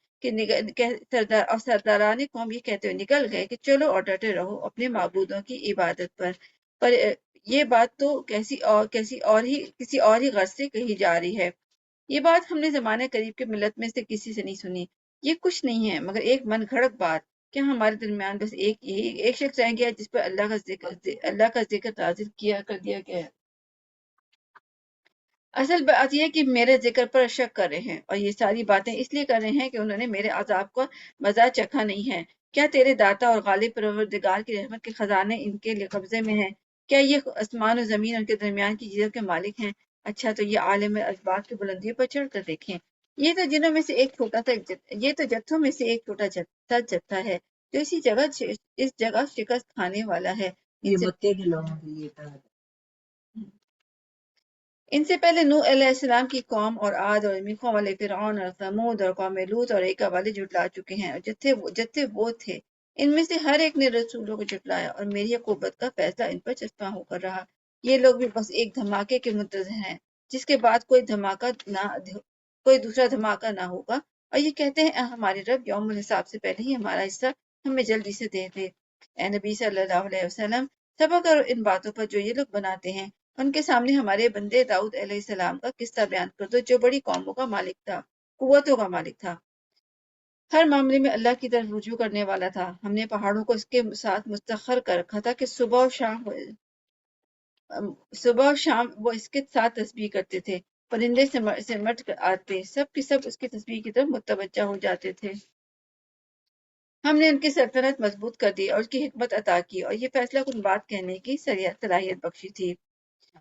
سرداران قوم یہ کہتے ہوئے نکل گئے کہ چلو اور ڈٹے رہو اپنے معبودوں کی عبادت پر یہ بات تو کسی اور ہی غرض سے کہی جا رہی ہے۔ یہ بات ہم نے زمانے قریب کے ملت میں سے کسی سے نہیں سنی۔ یہ کچھ نہیں ہے مگر ایک من گھڑت بات، کیا ہمارے درمیان بس ایک شخص رہ گیا جس پر اللہ کا ذکر نازل کر دیا گیا ہے؟ اصل بات یہ ہے کہ میرے ذکر پر شک کر رہے ہیں، اور یہ ساری باتیں اس لیے کر رہے ہیں کہ انہوں نے میرے عذاب کا مزہ چکھا نہیں ہے۔ کیا تیرے داتا اور غالب پروردگار کی رحمت کے خزانے ان کے قبضے میں ہیں؟ کیا یہ آسمان و زمین ان کے درمیان کی چیزوں کے مالک ہیں؟ اچھا تو یہ عالم اسباق کی بلندیوں پر چڑھ کر دیکھیں۔ یہ تو جنوں میں سے ایک چھوٹا سا یہ تو جتھوں میں سے ایک چھوٹا سا جتھا ہے جو اس جگہ شکست کھانے والا ہے۔ یہ مکے کے لوگوں کے لیے کہا گیا۔ ان سے پہلے نوح علیہ السلام کی قوم اور عاد اور قوم والے فرعون اور ثمود اور قوم لوط اور ایکا والے جھٹلا چکے ہیں، اور جتھے وہ تھے ان میں سے ہر ایک نے رسولوں کو جھٹلایا، اور میری عقوبت کا فیصلہ ان پر چسپاں ہو کر رہا۔ یہ لوگ بھی بس ایک دھماکے کے منتظر ہیں جس کے بعد کوئی دوسرا دھماکہ نہ ہوگا، اور یہ کہتے ہیں اے ہمارے رب یوم الحساب سے پہلے ہی ہمارا حصہ ہمیں جلدی سے دے دے۔ اے نبی صلی اللہ علیہ وسلم، صبر کرو ان باتوں پر جو یہ لوگ بناتے ہیں۔ ان کے سامنے ہمارے بندے داؤد علیہ السلام کا قصہ بیان کر دو جو بڑی قوموں کا مالک تھا، قوتوں کا مالک تھا، ہر معاملے میں اللہ کی طرف رجوع کرنے والا تھا۔ ہم نے پہاڑوں کو اس کے ساتھ مستخر کر رکھا تھا کہ صبح و شام وہ اس کے ساتھ تسبیح کرتے تھے، پرندے سمٹ کر آتے سب کے سب اس کی تسبیح کی طرف متوجہ ہو جاتے تھے۔ ہم نے ان کی سلطنت مضبوط کر دی اور اس کی حکمت عطا کی، اور یہ فیصلہ کن بات کہنے کی صلاحیت بخشی تھی۔